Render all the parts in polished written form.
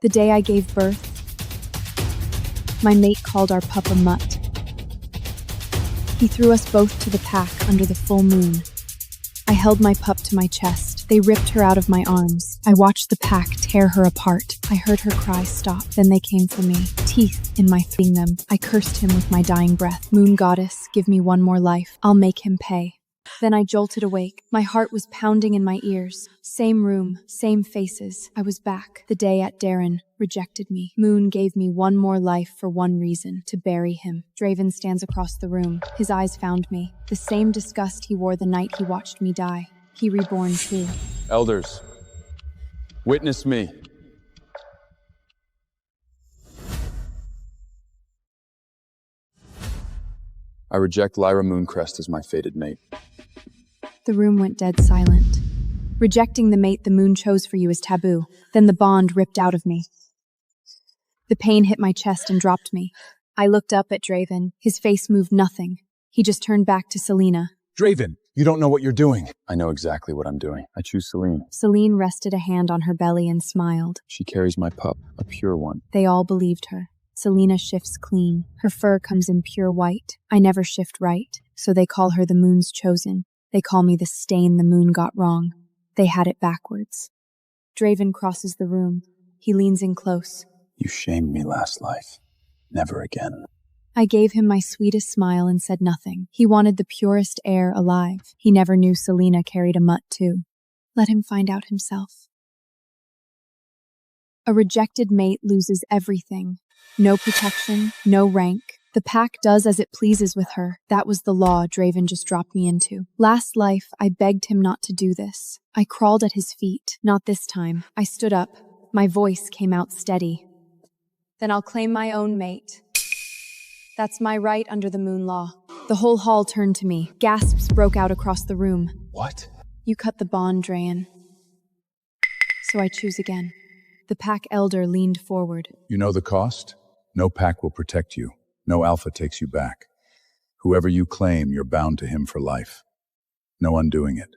The day I gave birth, my mate called our pup a mutt. He threw us both to the pack under the full moon. I held my pup to my chest. They ripped her out of my arms. I watched the pack tear her apart. I heard her cry stop. Then they came for me, teeth in my throat. Them. I cursed him with my dying breath. Moon goddess, give me one more life. I'll make him pay. Then I jolted awake. My heart was pounding in my ears. Same room, same faces. I was back. The day at Darren rejected me. Moon gave me one more life for one reason, to bury him. Draven stands across the room. His eyes found me. The same disgust he wore the night he watched me die. He reborn too. Elders, witness me. I reject Lyra Mooncrest as my fated mate. The room went dead silent. Rejecting the mate the moon chose for you is taboo. Then the bond ripped out of me. The pain hit my chest and dropped me. I looked up at Draven. His face moved nothing. He just turned back to Selena. Draven, you don't know what you're doing. I know exactly what I'm doing. I choose Celine. Celine rested a hand on her belly and smiled. She carries my pup, a pure one. They all believed her. Selena shifts clean. Her fur comes in pure white. I never shift right, so they call her the moon's chosen. They call me the stain the moon got wrong. They had it backwards. Draven crosses the room. He leans in close. You shamed me last life. Never again. I gave him my sweetest smile and said nothing. He wanted the purest air alive. He never knew Selena carried a mutt too. Let him find out himself. A rejected mate loses everything. No protection, no rank. The pack does as it pleases with her. That was the law Draven just dropped me into. Last life, I begged him not to do this. I crawled at his feet. Not this time. I stood up. My voice came out steady. Then I'll claim my own mate. That's my right under the moon law. The whole hall turned to me. Gasps broke out across the room. What? You cut the bond, Draen. So I choose again. The pack elder leaned forward. You know the cost? No pack will protect you. No alpha takes you back. Whoever you claim, you're bound to him for life. No undoing it.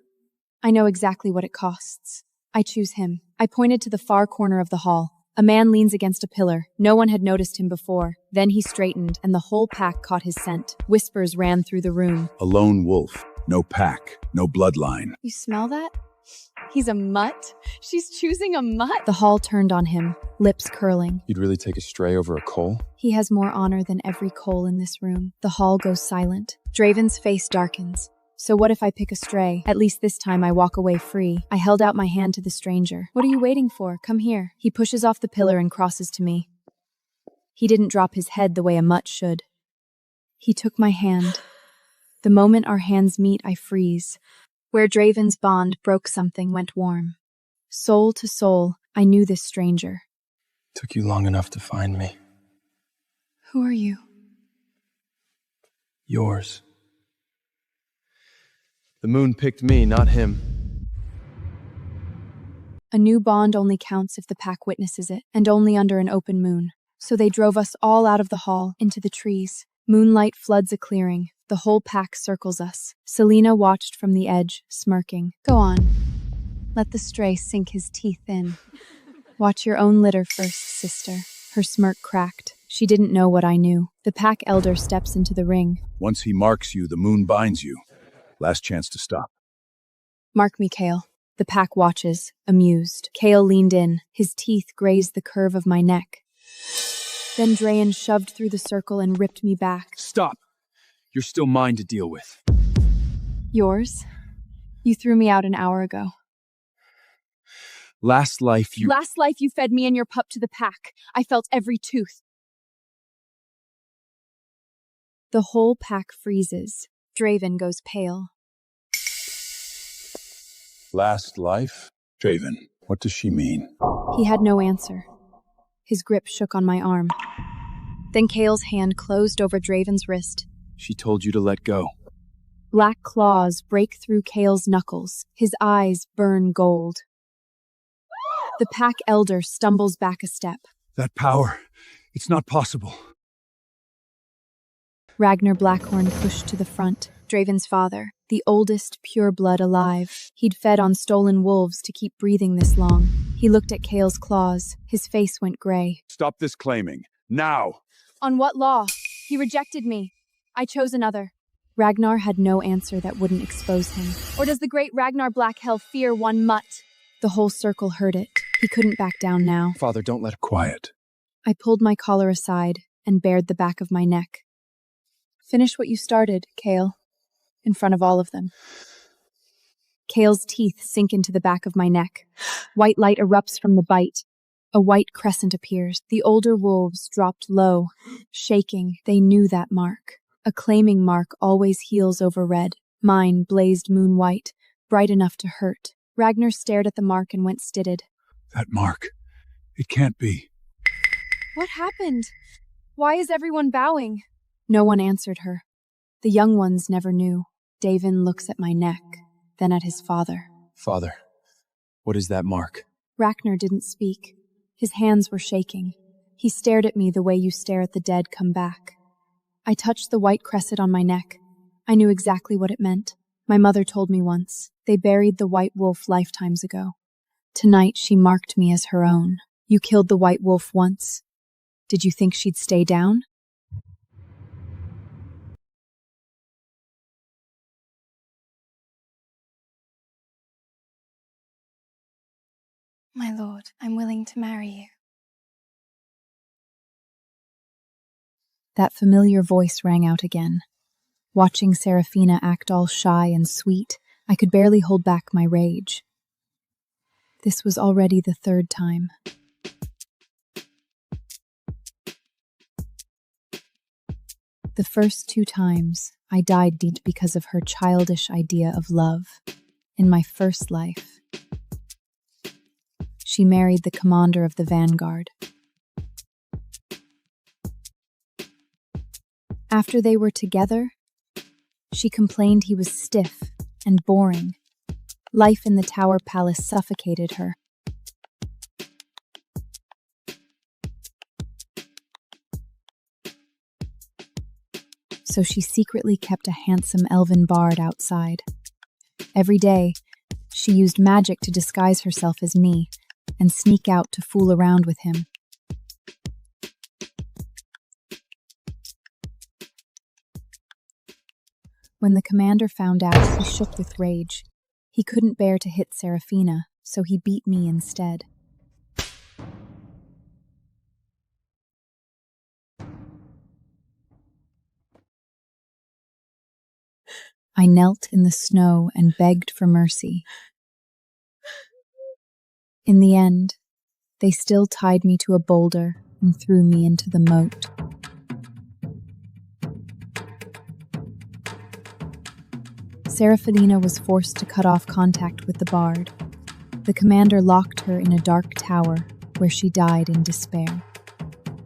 I know exactly what it costs. I choose him. I pointed to the far corner of the hall. A man leans against a pillar. No one had noticed him before. Then he straightened, and the whole pack caught his scent. Whispers ran through the room. A lone wolf. No pack. No bloodline. You smell that? He's a mutt? She's choosing a mutt? The hall turned on him, lips curling. You'd really take a stray over a coal? He has more honor than every coal in this room. The hall goes silent. Draven's face darkens. So what if I pick a stray? At least this time I walk away free. I held out my hand to the stranger. What are you waiting for? Come here. He pushes off the pillar and crosses to me. He didn't drop his head the way a mutt should. He took my hand. The moment our hands meet, I freeze. Where Draven's bond broke, something went warm. Soul to soul, I knew this stranger. Took you long enough to find me. Who are you? Yours. The moon picked me, not him. A new bond only counts if the pack witnesses it, and only under an open moon. So they drove us all out of the hall, into the trees. Moonlight floods a clearing. The whole pack circles us. Selena watched from the edge, smirking. Go on. Let the stray sink his teeth in. Watch your own litter first, sister. Her smirk cracked. She didn't know what I knew. The pack elder steps into the ring. Once he marks you, the moon binds you. Last chance to stop. Mark me, Kale. The pack watches, amused. Kale leaned in. His teeth grazed the curve of my neck. Then Draen shoved through the circle and ripped me back. Stop! You're still mine to deal with. Yours? You threw me out an hour ago. Last life you fed me and your pup to the pack. I felt every tooth. The whole pack freezes. Draven goes pale. Last life? Draven, what does she mean? He had no answer. His grip shook on my arm. Then Kale's hand closed over Draven's wrist. She told you to let go. Black claws break through Kale's knuckles. His eyes burn gold. The pack elder stumbles back a step. That power, it's not possible. Ragnar Blackhorn pushed to the front. Draven's father, the oldest pureblood alive. He'd fed on stolen wolves to keep breathing this long. He looked at Kale's claws. His face went gray. Stop this claiming. Now! On what law? He rejected me. I chose another. Ragnar had no answer that wouldn't expose him. Or does the great Ragnar Blackhell fear one mutt? The whole circle heard it. He couldn't back down now. Father, don't let him. Quiet. I pulled my collar aside and bared the back of my neck. Finish what you started, Kale. In front of all of them. Kale's teeth sink into the back of my neck. White light erupts from the bite. A white crescent appears. The older wolves dropped low, shaking. They knew that mark. A claiming mark always heals over red. Mine blazed moon white, bright enough to hurt. Ragnar stared at the mark and went stitted. That mark. It can't be. What happened? Why is everyone bowing? No one answered her. The young ones never knew. Davin looks at my neck, then at his father. Father, what is that mark? Ragnar didn't speak. His hands were shaking. He stared at me the way you stare at the dead come back. I touched the white crescent on my neck. I knew exactly what it meant. My mother told me once. They buried the white wolf lifetimes ago. Tonight she marked me as her own. You killed the white wolf once. Did you think she'd stay down? My lord, I'm willing to marry you. That familiar voice rang out again. Watching Serafina act all shy and sweet, I could barely hold back my rage. This was already the third time. The first 2 times, I died because of her childish idea of love. In my first life, she married the commander of the vanguard. After they were together, she complained he was stiff and boring. Life in the Tower Palace suffocated her. So she secretly kept a handsome elven bard outside. Every day, she used magic to disguise herself as me and sneak out to fool around with him. When the commander found out, he shook with rage. He couldn't bear to hit Serafina, so he beat me instead. I knelt in the snow and begged for mercy. In the end, they still tied me to a boulder and threw me into the moat. Serafina was forced to cut off contact with the bard. The commander locked her in a dark tower where she died in despair.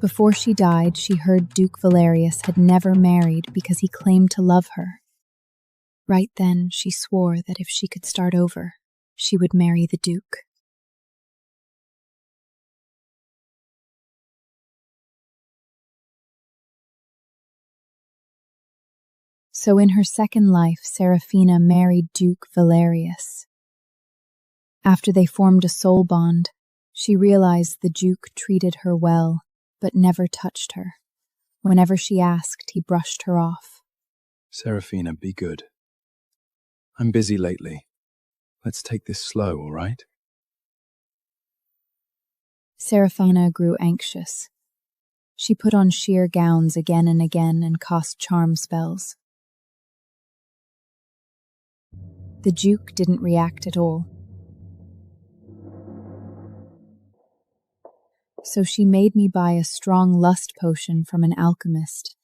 Before she died, she heard Duke Valerius had never married because he claimed to love her. Right then, she swore that if she could start over, she would marry the Duke. So in her second life, Serafina married Duke Valerius. After they formed a soul bond, she realized the Duke treated her well, but never touched her. Whenever she asked, he brushed her off. Serafina, be good. I'm busy lately. Let's take this slow, all right? Serafina grew anxious. She put on sheer gowns again and again and cast charm spells. The Duke didn't react at all. So she made me buy a strong lust potion from an alchemist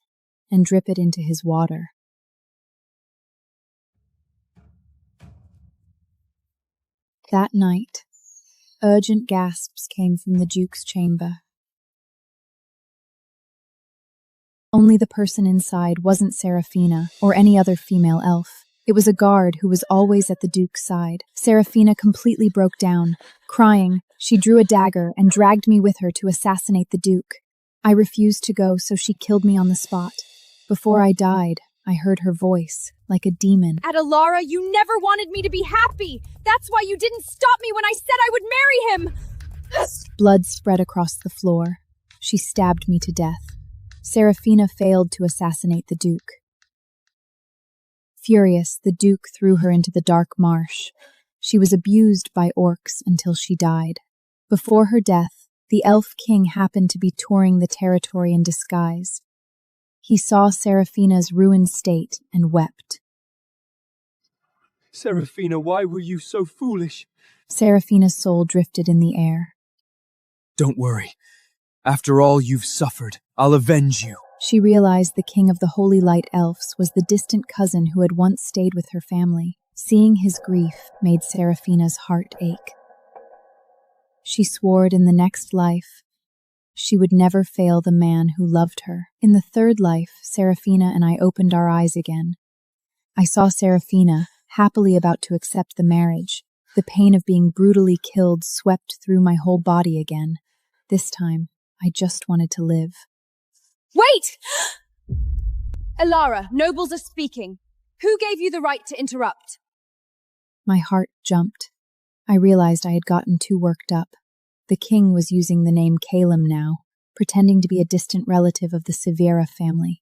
and drip it into his water. That night, urgent gasps came from the Duke's chamber. Only the person inside wasn't Serafina or any other female elf. It was a guard who was always at the Duke's side. Serafina completely broke down. Crying, she drew a dagger and dragged me with her to assassinate the Duke. I refused to go, so she killed me on the spot. Before I died, I heard her voice, like a demon. Adelara, you never wanted me to be happy! That's why you didn't stop me when I said I would marry him! Blood spread across the floor. She stabbed me to death. Serafina failed to assassinate the Duke. Furious, the Duke threw her into the dark marsh. She was abused by orcs until she died. Before her death, the Elf King happened to be touring the territory in disguise. He saw Serafina's ruined state and wept. Serafina, why were you so foolish? Serafina's soul drifted in the air. Don't worry. After all you've suffered, I'll avenge you. She realized the king of the Holy Light Elves was the distant cousin who had once stayed with her family. Seeing his grief made Serafina's heart ache. She swore in the next life she would never fail the man who loved her. In the third life, Serafina and I opened our eyes again. I saw Serafina, happily about to accept the marriage. The pain of being brutally killed swept through my whole body again. This time, I just wanted to live. Wait! Alara, nobles are speaking. Who gave you the right to interrupt? My heart jumped. I realized I had gotten too worked up. The king was using the name Calum now, pretending to be a distant relative of the Silvera family.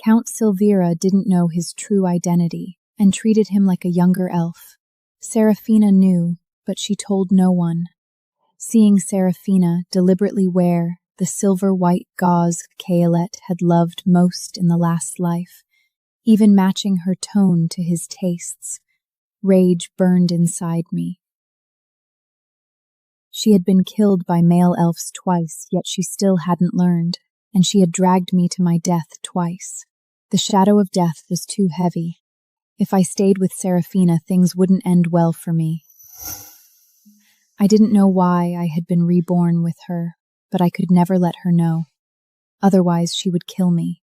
Count Silvera didn't know his true identity and treated him like a younger elf. Serafina knew, but she told no one. Seeing Serafina deliberately wear the silver-white gauze Caelet had loved most in the last life, even matching her tone to his tastes, rage burned inside me. She had been killed by male elves twice, yet she still hadn't learned, and she had dragged me to my death twice. The shadow of death was too heavy. If I stayed with Serafina, things wouldn't end well for me. I didn't know why I had been reborn with her, but I could never let her know. Otherwise, she would kill me.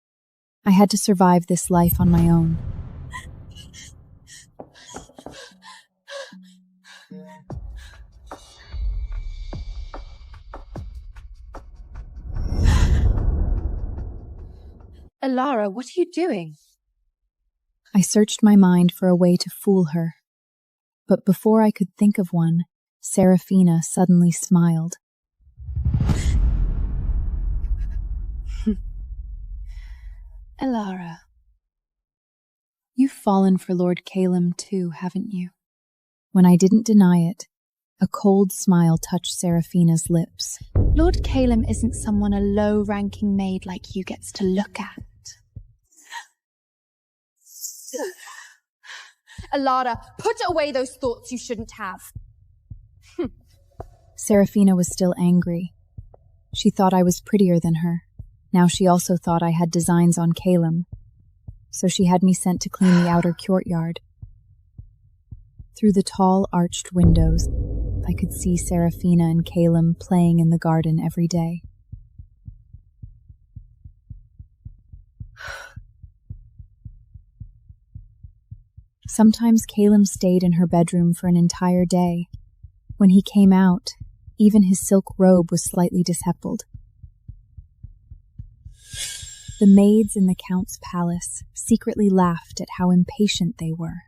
I had to survive this life on my own. Alara, what are you doing? I searched my mind for a way to fool her. But before I could think of one, Serafina suddenly smiled. Alara, You've fallen for Lord Calum too, haven't you? When I didn't deny it, a cold smile touched Serafina's lips. Lord Calum isn't someone a low-ranking maid like you gets to look at. Alara, put away those thoughts you shouldn't have. Serafina was still angry. She thought I was prettier than her. Now she also thought I had designs on Calum. So she had me sent to clean the outer courtyard. Through the tall, arched windows, I could see Serafina and Calum playing in the garden every day. Sometimes Calum stayed in her bedroom for an entire day. When he came out, even his silk robe was slightly dishevelled. The maids in the Count's palace secretly laughed at how impatient they were.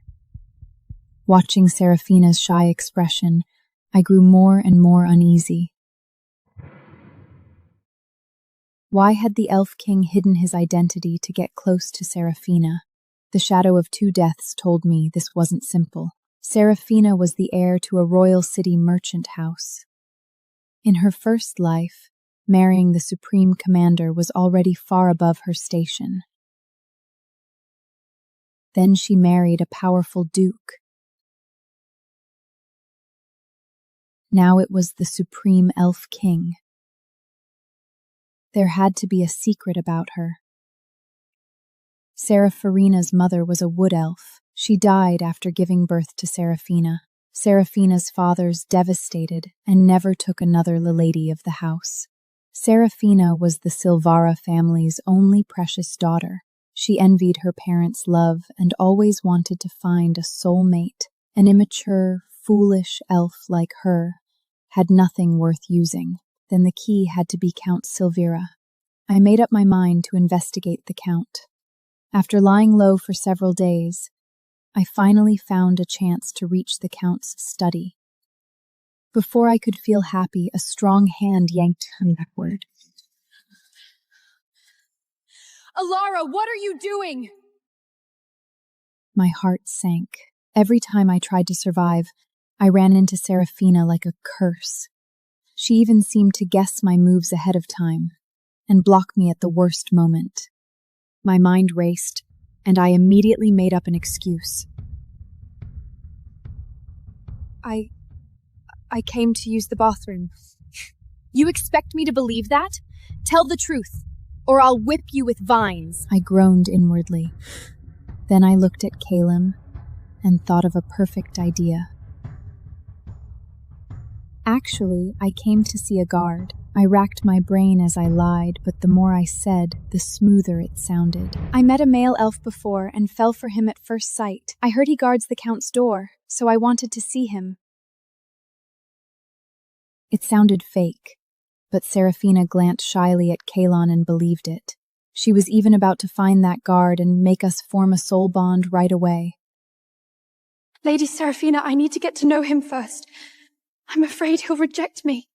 Watching Serafina's shy expression, I grew more and more uneasy. Why had the Elf King hidden his identity to get close to Serafina? The shadow of two deaths told me this wasn't simple. Serafina was the heir to a royal city merchant house. In her first life, marrying the supreme commander was already far above her station. Then she married a powerful duke. Now it was the supreme elf king. There had to be a secret about her. Serafina's mother was a wood elf. She died after giving birth to Serafina. Serafina's fathers devastated and never took another lady of the house. Serafina was the Silvera family's only precious daughter. She envied her parents' love and always wanted to find a soul mate. An immature, foolish elf like her had nothing worth using. Then the key had to be Count Silvera. I made up my mind to investigate the Count. After lying low for several days, I finally found a chance to reach the Count's study. Before I could feel happy, a strong hand yanked me backward. Alara, what are you doing? My heart sank. Every time I tried to survive, I ran into Serafina like a curse. She even seemed to guess my moves ahead of time and block me at the worst moment. My mind raced, and I immediately made up an excuse. I came to use the bathroom. You expect me to believe that? Tell the truth, or I'll whip you with vines. I groaned inwardly. Then I looked at Caleb and thought of a perfect idea. Actually, I came to see a guard. I racked my brain as I lied, but the more I said, the smoother it sounded. I met a male elf before and fell for him at first sight. I heard he guards the Count's door, so I wanted to see him. It sounded fake, but Serafina glanced shyly at Kalon and believed it. She was even about to find that guard and make us form a soul bond right away. Lady Serafina, I need to get to know him first. I'm afraid he'll reject me.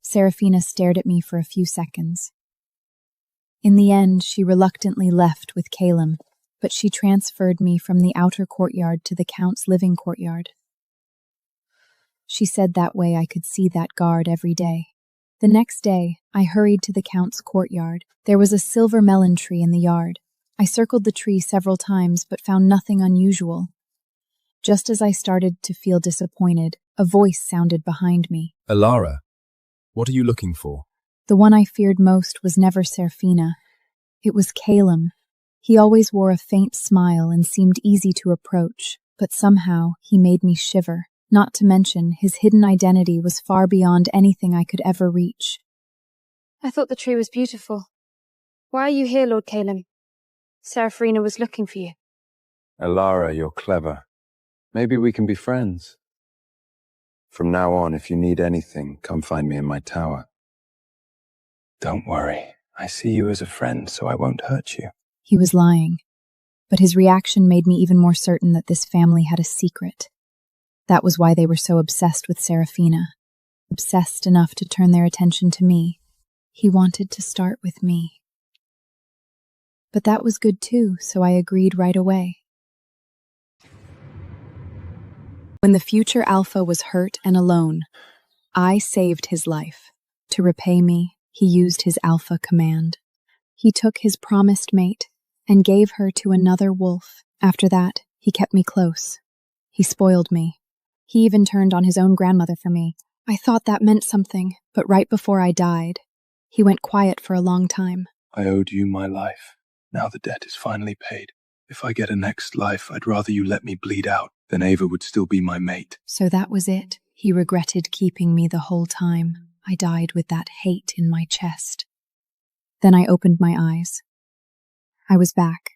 Serafina stared at me for a few seconds. In the end, she reluctantly left with Caleb, but she transferred me from the outer courtyard to the Count's living courtyard. She said that way I could see that guard every day. The next day, I hurried to the Count's courtyard. There was a silver melon tree in the yard. I circled the tree several times but found nothing unusual. Just as I started to feel disappointed, a voice sounded behind me. Alara, what are you looking for? The one I feared most was never Serafina. It was Caleb. He always wore a faint smile and seemed easy to approach, but somehow he made me shiver. Not to mention, his hidden identity was far beyond anything I could ever reach. I thought the tree was beautiful. Why are you here, Lord Caleb? Serafina was looking for you. Alara, you're clever. Maybe we can be friends. From now on, if you need anything, come find me in my tower. Don't worry. I see you as a friend, so I won't hurt you. He was lying, but his reaction made me even more certain that this family had a secret. That was why they were so obsessed with Serafina. Obsessed enough to turn their attention to me. He wanted to start with me. But that was good too, so I agreed right away. When the future Alpha was hurt and alone, I saved his life. To repay me, he used his Alpha command. He took his promised mate and gave her to another wolf. After that, he kept me close. He spoiled me. He even turned on his own grandmother for me. I thought that meant something, but right before I died, he went quiet for a long time. I owed you my life. Now the debt is finally paid. If I get a next life, I'd rather you let me bleed out. Then Ava would still be my mate. So that was it. He regretted keeping me the whole time. I died with that hate in my chest. Then I opened my eyes. I was back.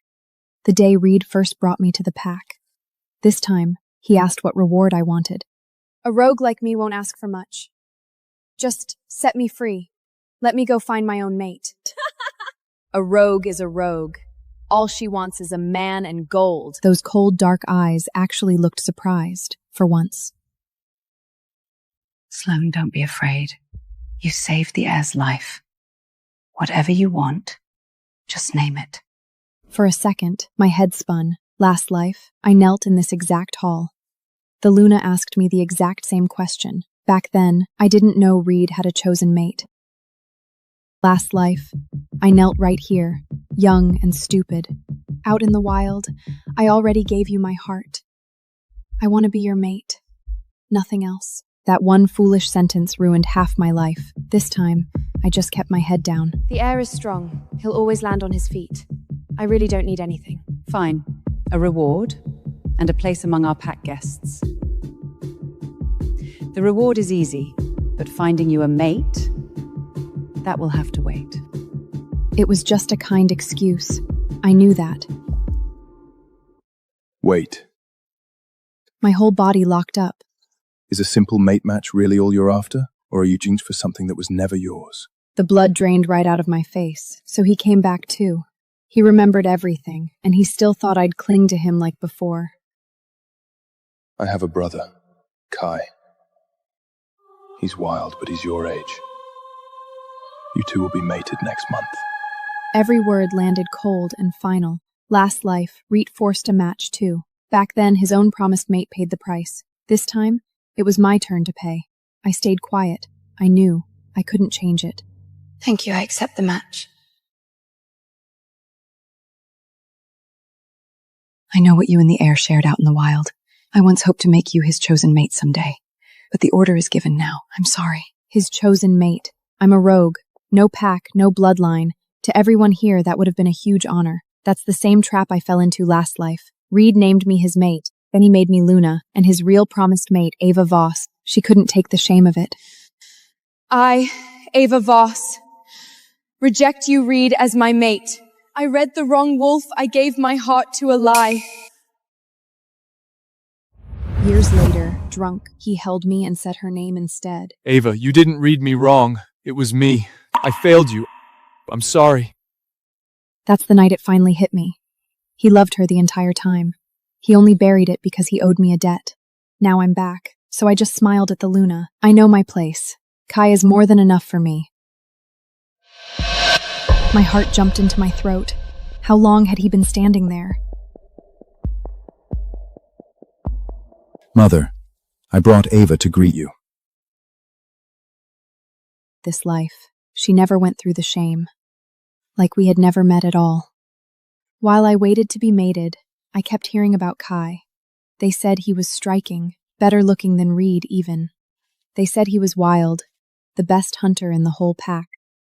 The day Reed first brought me to the pack. This time, he asked what reward I wanted. A rogue like me won't ask for much. Just set me free. Let me go find my own mate. A rogue is a rogue. All she wants is a man and gold. Those cold, dark eyes actually looked surprised, for once. Sloane, don't be afraid. You saved the heir's life. Whatever you want, just name it. For a second, my head spun. Last life, I knelt in this exact hall. The Luna asked me the exact same question. Back then, I didn't know Reed had a chosen mate. Last life, I knelt right here, young and stupid. Out in the wild, I already gave you my heart. I want to be your mate. Nothing else. That one foolish sentence ruined half my life. This time, I just kept my head down. The heir is strong. He'll always land on his feet. I really don't need anything. Fine. A reward and a place among our pack guests. The reward is easy, but finding you a mate, that will have to wait. It was just a kind excuse. I knew that. Wait. My whole body locked up. Is a simple mate match really all you're after? Or are you jinxed for something that was never yours? The blood drained right out of my face, so he came back too. He remembered everything, and he still thought I'd cling to him like before. I have a brother, Kai. He's wild, but he's your age. You two will be mated next month. Every word landed cold and final. Last life, Reet forced a match too. Back then, his own promised mate paid the price. This time, it was my turn to pay. I stayed quiet. I knew. I couldn't change it. Thank you, I accept the match. I know what you and the heir shared out in the wild. I once hoped to make you his chosen mate someday. But the order is given now. I'm sorry. His chosen mate. I'm a rogue. No pack, no bloodline. To everyone here, that would have been a huge honor. That's the same trap I fell into last life. Reed named me his mate. Then he made me Luna, and his real promised mate, Ava Voss. She couldn't take the shame of it. I, Ava Voss, reject you, Reed, as my mate. I read the wrong wolf. I gave my heart to a lie. Years later, drunk, he held me and said her name instead. Ava, you didn't read me wrong. It was me. I failed you. I'm sorry. That's the night it finally hit me. He loved her the entire time. He only buried it because he owed me a debt. Now I'm back, so I just smiled at the Luna. I know my place. Kai is more than enough for me. My heart jumped into my throat. How long had he been standing there? Mother, I brought Ava to greet you. This life. She never went through the shame. Like we had never met at all. While I waited to be mated, I kept hearing about Kai. They said he was striking, better looking than Reed even. They said he was wild, the best hunter in the whole pack.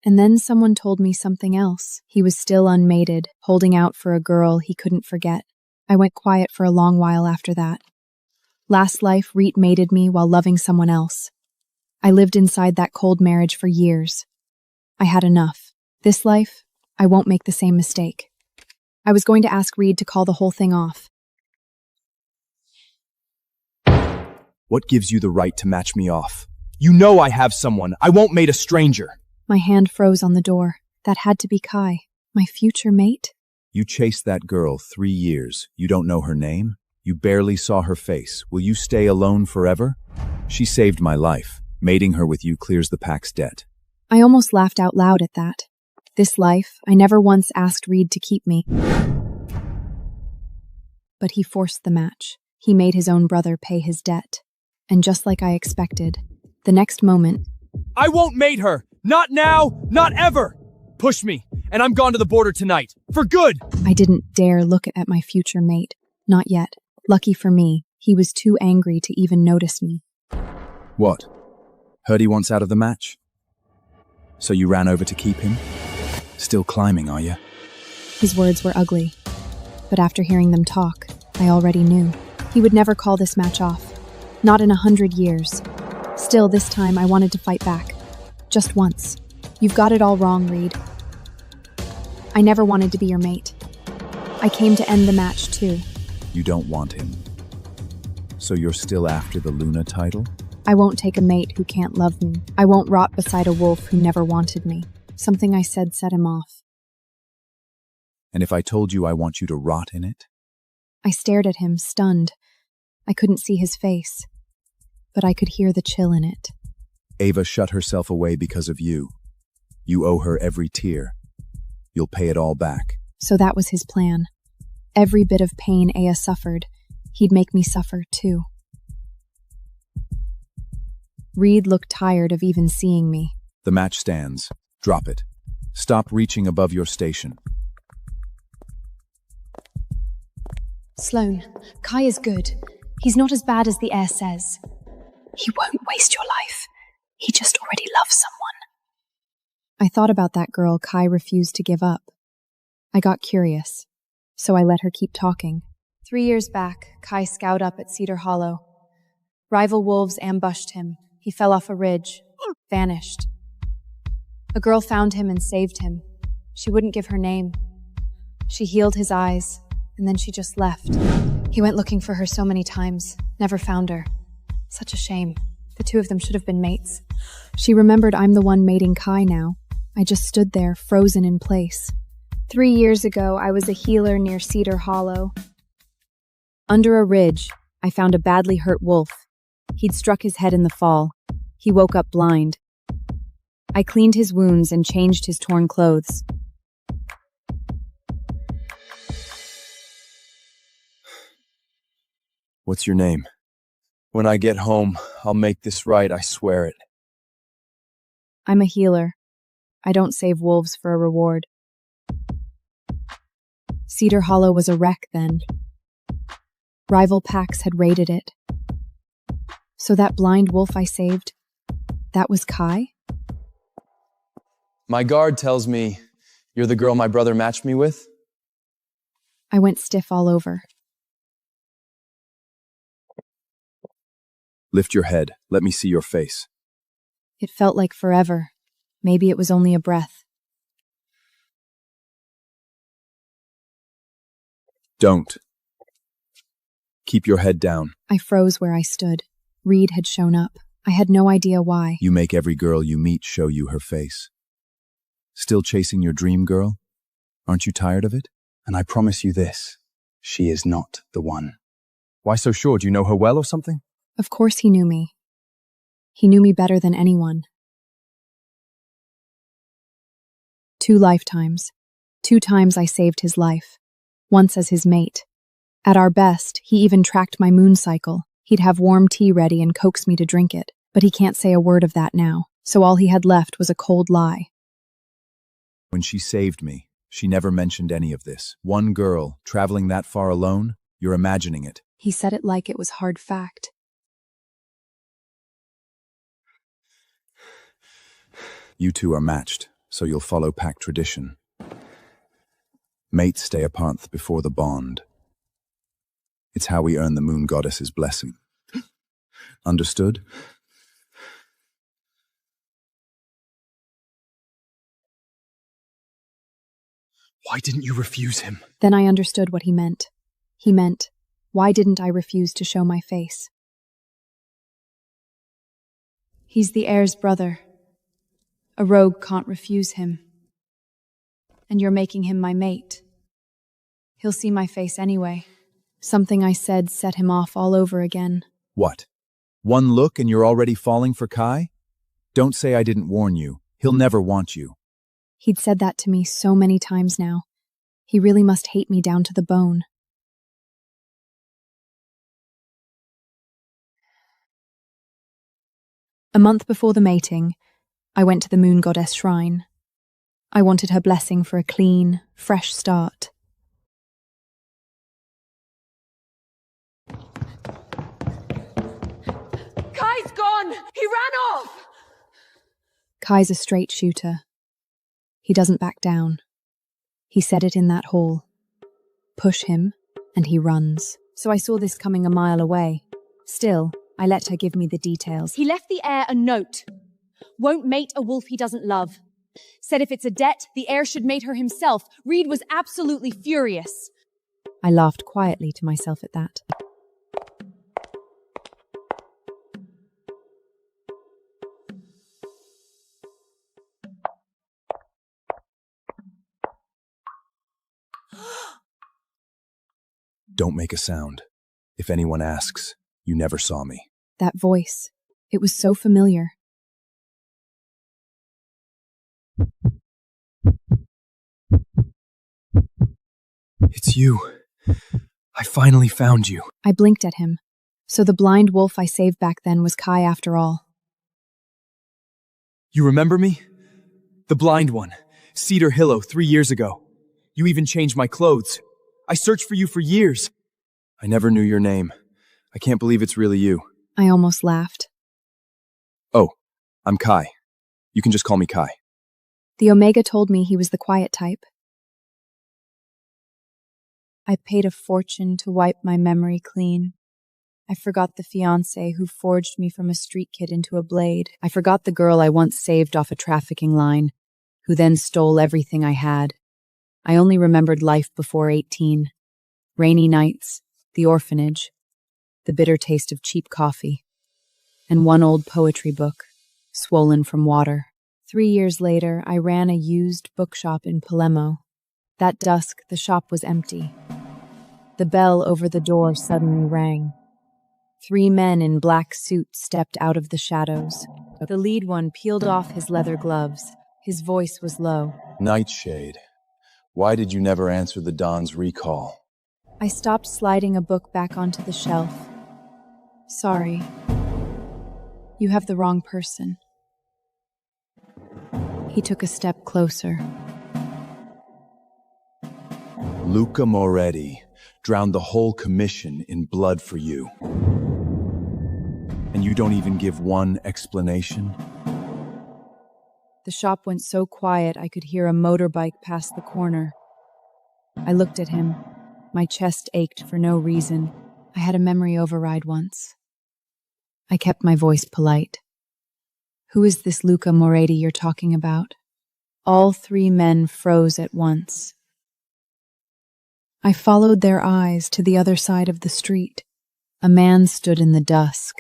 And then someone told me something else. He was still unmated, holding out for a girl he couldn't forget. I went quiet for a long while after that. Last life, Reet mated me while loving someone else. I lived inside that cold marriage for years. I had enough. This life, I won't make the same mistake. I was going to ask Reed to call the whole thing off. What gives you the right to match me off? You know I have someone. I won't mate a stranger. My hand froze on the door. That had to be Kai, my future mate. You chased that girl 3 years. You don't know her name? You barely saw her face. Will you stay alone forever? She saved my life. Mating her with you clears the pack's debt. I almost laughed out loud at that. This life, I never once asked Reed to keep me. But he forced the match. He made his own brother pay his debt. And just like I expected, the next moment... I won't mate her! Not now! Not ever! Push me, and I'm gone to the border tonight. For good! I didn't dare look at my future mate. Not yet. Lucky for me, he was too angry to even notice me. What? Heard he wants out of the match? So you ran over to keep him? Still climbing, are you? His words were ugly. But after hearing them talk, I already knew. He would never call this match off. Not in 100 years. Still, this time I wanted to fight back. Just once. You've got it all wrong, Reed. I never wanted to be your mate. I came to end the match, too. You don't want him. So you're still after the Luna title? I won't take a mate who can't love me. I won't rot beside a wolf who never wanted me. Something I said set him off. And if I told you I want you to rot in it? I stared at him, stunned. I couldn't see his face, but I could hear the chill in it. Ava shut herself away because of you. You owe her every tear. You'll pay it all back. So that was his plan. Every bit of pain Aya suffered, he'd make me suffer too. Reed looked tired of even seeing me. The match stands. Drop it. Stop reaching above your station. Sloane, Kai is good. He's not as bad as the heir says. He won't waste your life. He just already loves someone. I thought about that girl Kai refused to give up. I got curious, so I let her keep talking. 3 years back, Kai scouted up at Cedar Hollow. Rival wolves ambushed him. He fell off a ridge, vanished. A girl found him and saved him. She wouldn't give her name. She healed his eyes, and then she just left. He went looking for her so many times, never found her. Such a shame. The two of them should have been mates. She remembered I'm the one mating Kai now. I just stood there, frozen in place. 3 years ago, I was a healer near Cedar Hollow. Under a ridge, I found a badly hurt wolf. He'd struck his head in the fall. He woke up blind. I cleaned his wounds and changed his torn clothes. What's your name? When I get home, I'll make this right, I swear it. I'm a healer. I don't save wolves for a reward. Cedar Hollow was a wreck then. Rival packs had raided it. So that blind wolf I saved, that was Kai? My guard tells me you're the girl my brother matched me with? I went stiff all over. Lift your head. Let me see your face. It felt like forever. Maybe it was only a breath. Don't. Keep your head down. I froze where I stood. Reed had shown up. I had no idea why. You make every girl you meet show you her face. Still chasing your dream girl? Aren't you tired of it? And I promise you this, she is not the one. Why so sure? Do you know her well or something? Of course he knew me. He knew me better than anyone. 2 lifetimes. 2 times I saved his life. Once as his mate. At our best, he even tracked my moon cycle. He'd have warm tea ready and coax me to drink it. But he can't say a word of that now, so all he had left was a cold lie. When she saved me, she never mentioned any of this. One girl, traveling that far alone? You're imagining it. He said it like it was hard fact. You two are matched, so you'll follow pack tradition. Mates stay apart before the bond. It's how we earn the moon goddess's blessing. Understood? Why didn't you refuse him? Then I understood what he meant. He meant, why didn't I refuse to show my face? He's the heir's brother. A rogue can't refuse him. And you're making him my mate. He'll see my face anyway. Something I said set him off all over again. What? One look and you're already falling for Kai? Don't say I didn't warn you. He'll never want you. He'd said that to me so many times now. He really must hate me down to the bone. A month before the mating, I went to the moon goddess shrine. I wanted her blessing for a clean, fresh start. Kai's gone! He ran off! Kai's a straight shooter. He doesn't back down. He said it in that hall. Push him, and he runs. So I saw this coming a mile away. Still, I let her give me the details. He left the heir a note. Won't mate a wolf he doesn't love. Said if it's a debt, the heir should mate her himself. Reed was absolutely furious. I laughed quietly to myself at that. Don't make a sound. If anyone asks, you never saw me. That voice. It was so familiar. It's you. I finally found you. I blinked at him. So the blind wolf I saved back then was Kai after all. You remember me? The blind one. Cedar Hillow 3 years ago. You even changed my clothes. I searched for you for years. I never knew your name. I can't believe it's really you. I almost laughed. Oh, I'm Kai. You can just call me Kai. The Omega told me he was the quiet type. I paid a fortune to wipe my memory clean. I forgot the fiancé who forged me from a street kid into a blade. I forgot the girl I once saved off a trafficking line, who then stole everything I had. I only remembered life before 18. Rainy nights, the orphanage, the bitter taste of cheap coffee, and one old poetry book, swollen from water, 3 years later, I ran a used bookshop in Palermo. That dusk, the shop was empty. The bell over the door suddenly rang. 3 men in black suits stepped out of the shadows. The lead one peeled off his leather gloves. His voice was low. Nightshade, why did you never answer the Don's recall? I stopped sliding a book back onto the shelf. Sorry. You have the wrong person. He took a step closer. Luca Moretti drowned the whole commission in blood for you. And you don't even give one explanation? The shop went so quiet I could hear a motorbike pass the corner. I looked at him. My chest ached for no reason. I had a memory override once. I kept my voice polite. Who is this Luca Moretti you're talking about? All 3 men froze at once. I followed their eyes to the other side of the street. A man stood in the dusk.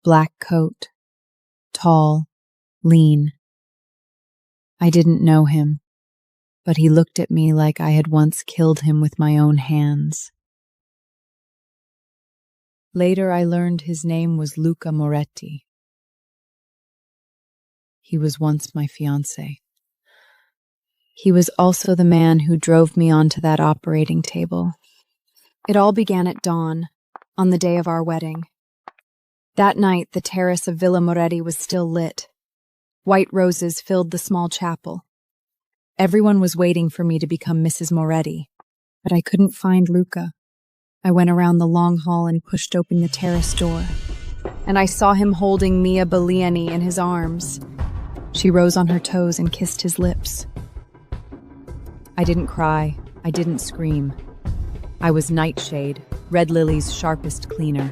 Black coat. Tall. Lean. I didn't know him, but he looked at me like I had once killed him with my own hands. Later I learned his name was Luca Moretti. He was once my fiancé. He was also the man who drove me onto that operating table. It all began at dawn, on the day of our wedding. That night, the terrace of Villa Moretti was still lit. White roses filled the small chapel. Everyone was waiting for me to become Mrs. Moretti, but I couldn't find Luca. I went around the long hall and pushed open the terrace door, and I saw him holding Mia Beliani in his arms. She rose on her toes and kissed his lips. I didn't cry. I didn't scream. I was Nightshade, Red Lily's sharpest cleaner.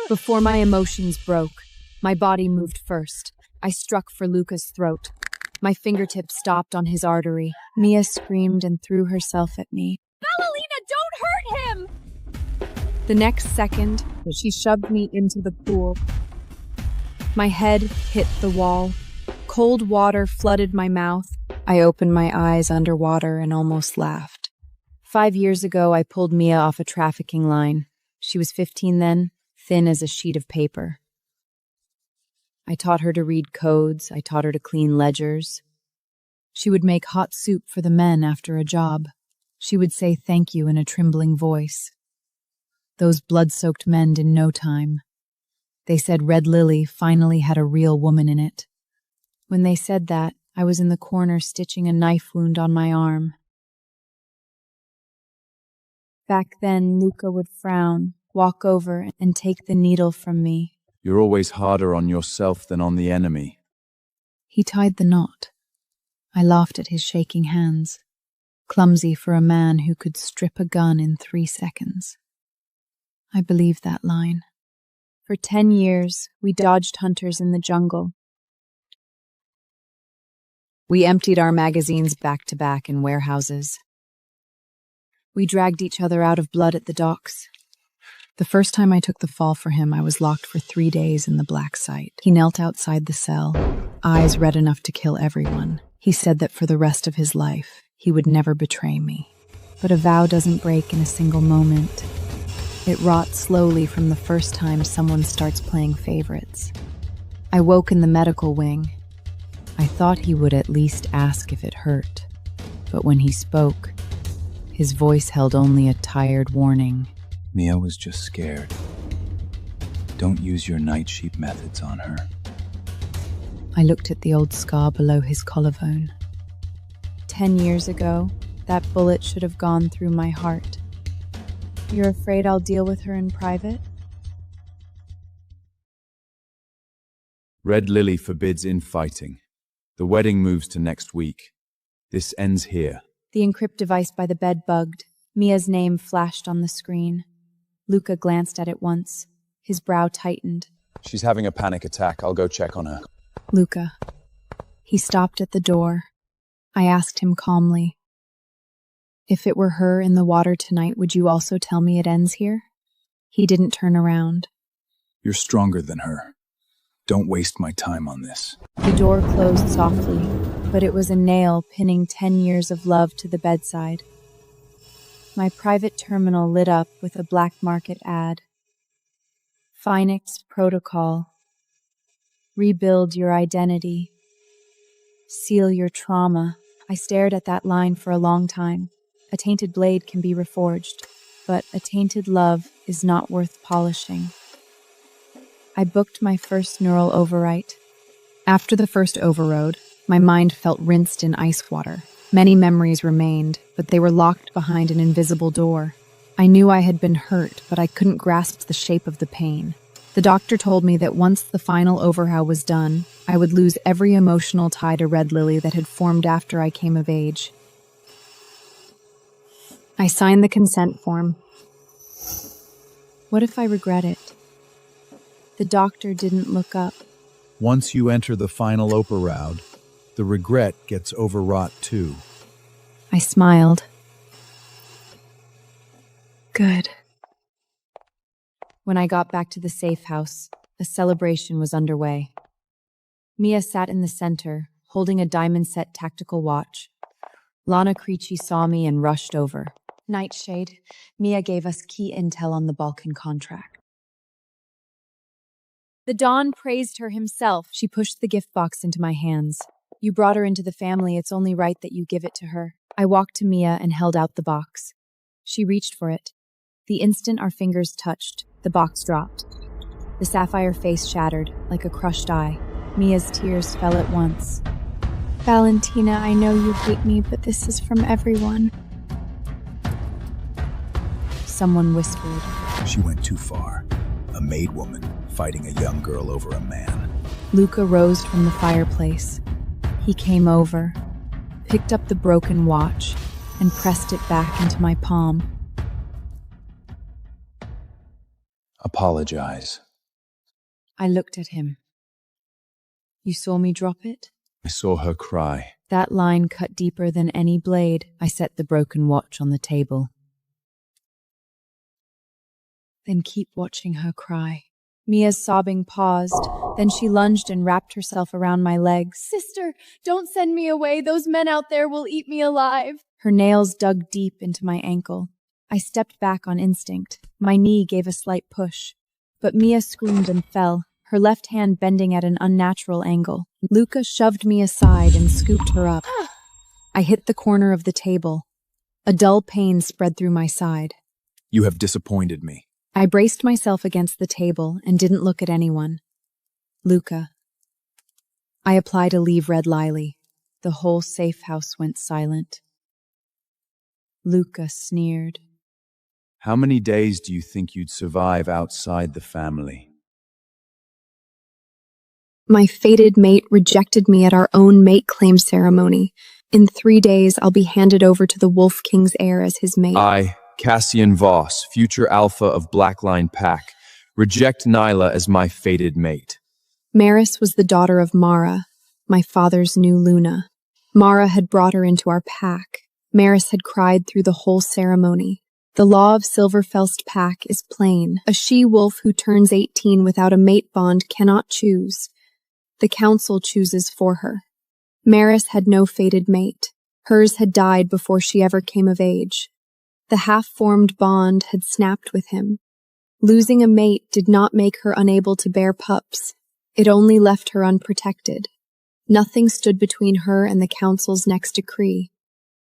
Before my emotions broke, my body moved first. I struck for Luca's throat. My fingertip stopped on his artery. Mia screamed and threw herself at me. Ballerina, don't hurt him! The next second, she shoved me into the pool. My head hit the wall. Cold water flooded my mouth. I opened my eyes underwater and almost laughed. 5 years ago, I pulled Mia off a trafficking line. She was 15 then, thin as a sheet of paper. I taught her to read codes. I taught her to clean ledgers. She would make hot soup for the men after a job. She would say thank you in a trembling voice. Those blood-soaked men in no time. They said Red Lily finally had a real woman in it. When they said that, I was in the corner stitching a knife wound on my arm. Back then, Luca would frown, walk over, and take the needle from me. You're always harder on yourself than on the enemy. He tied the knot. I laughed at his shaking hands, clumsy for a man who could strip a gun in 3 seconds. I believed that line. For 10 years, we dodged hunters in the jungle. We emptied our magazines back to back in warehouses. We dragged each other out of blood at the docks. The first time I took the fall for him, I was locked for 3 days in the black site. He knelt outside the cell, eyes red enough to kill everyone. He said that for the rest of his life, he would never betray me. But a vow doesn't break in a single moment. It rots slowly from the first time someone starts playing favorites. I woke in the medical wing. I thought he would at least ask if it hurt. But when he spoke, his voice held only a tired warning. Mia was just scared. Don't use your night sheep methods on her. I looked at the old scar below his collarbone. 10 years ago, that bullet should have gone through my heart. You're afraid I'll deal with her in private? Red Lily forbids infighting. The wedding moves to next week. This ends here. The encrypt device by the bed bugged. Mia's name flashed on the screen. Luca glanced at it once. His brow tightened. She's having a panic attack. I'll go check on her. Luca. He stopped at the door. I asked him calmly, if it were her in the water tonight, would you also tell me it ends here? He didn't turn around. You're stronger than her. Don't waste my time on this. The door closed softly, but it was a nail pinning 10 years of love to the bedside. My private terminal lit up with a black market ad. Phoenix Protocol. Rebuild your identity. Seal your trauma. I stared at that line for a long time. A tainted blade can be reforged, but a tainted love is not worth polishing. I booked my first neural overwrite. After the first overload, my mind felt rinsed in ice water. Many memories remained, but they were locked behind an invisible door. I knew I had been hurt, but I couldn't grasp the shape of the pain. The doctor told me that once the final overhaul was done, I would lose every emotional tie to Red Lily that had formed after I came of age. I signed the consent form. What if I regret it? The doctor didn't look up. Once you enter the final overround, the regret gets overwrought too. I smiled. Good. When I got back to the safe house, a celebration was underway. Mia sat in the center, holding a diamond-set tactical watch. Lana Creechy saw me and rushed over. Nightshade, Mia gave us key intel on the Balkan contract. The Don praised her himself. She pushed the gift box into my hands. You brought her into the family, it's only right that you give it to her. I walked to Mia and held out the box. She reached for it. The instant our fingers touched, the box dropped. The sapphire face shattered, like a crushed eye. Mia's tears fell at once. Valentina, I know you hate me, but this is from everyone. Someone whispered. She went too far. A maid woman fighting a young girl over a man. Luca rose from the fireplace. He came over, picked up the broken watch, and pressed it back into my palm. Apologize. I looked at him. You saw me drop it? I saw her cry. That line cut deeper than any blade. I set the broken watch on the table. Then keep watching her cry. Mia's sobbing paused. Then she lunged and wrapped herself around my legs. Sister, don't send me away. Those men out there will eat me alive. Her nails dug deep into my ankle. I stepped back on instinct. My knee gave a slight push. But Mia screamed and fell, her left hand bending at an unnatural angle. Luca shoved me aside and scooped her up. I hit the corner of the table. A dull pain spread through my side. You have disappointed me. I braced myself against the table and didn't look at anyone. Luca. I applied a leave Red Lily. The whole safe house went silent. Luca sneered. How many days do you think you'd survive outside the family? My fated mate rejected me at our own mate claim ceremony. In 3 days, I'll be handed over to the Wolf King's heir as his mate. I, Cassian Voss, future alpha of Blackline Pack, reject Nyla as my fated mate. Maris was the daughter of Mara, my father's new Luna. Mara had brought her into our pack. Maris had cried through the whole ceremony. The law of Silverfelst Pack is plain. A she-wolf who turns 18 without a mate bond cannot choose. The council chooses for her. Maris had no fated mate. Hers had died before she ever came of age. The half-formed bond had snapped with him. Losing a mate did not make her unable to bear pups. It only left her unprotected. Nothing stood between her and the council's next decree.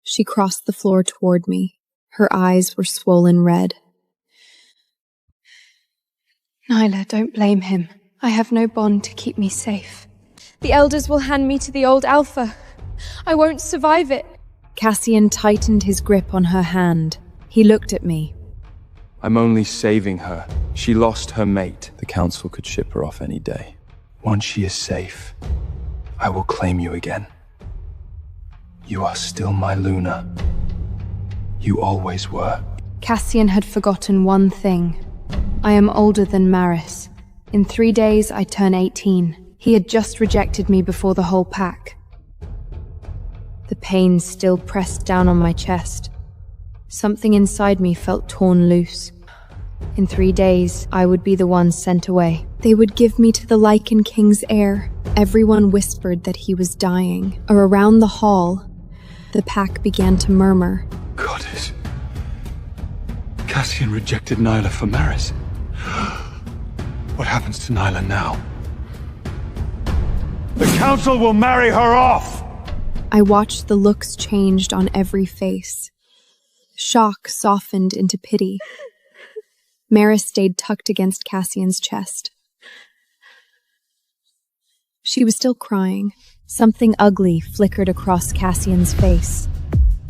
She crossed the floor toward me. Her eyes were swollen red. Nyla, don't blame him. I have no bond to keep me safe. The elders will hand me to the old Alpha. I won't survive it. Cassian tightened his grip on her hand. He looked at me. I'm only saving her. She lost her mate. The council could ship her off any day. Once she is safe, I will claim you again. You are still my Luna. You always were. Cassian had forgotten one thing. I am older than Maris. In 3 days, I turn 18. He had just rejected me before the whole pack. The pain still pressed down on my chest. Something inside me felt torn loose. In 3 days, I would be the one sent away. They would give me to the Lycan King's heir. Everyone whispered that he was dying. Around the hall, the pack began to murmur. Goddess. Cassian rejected Nyla for Maris. What happens to Nyla now? The council will marry her off! I watched the looks changed on every face. Shock softened into pity. Maris stayed tucked against Cassian's chest. She was still crying. Something ugly flickered across Cassian's face.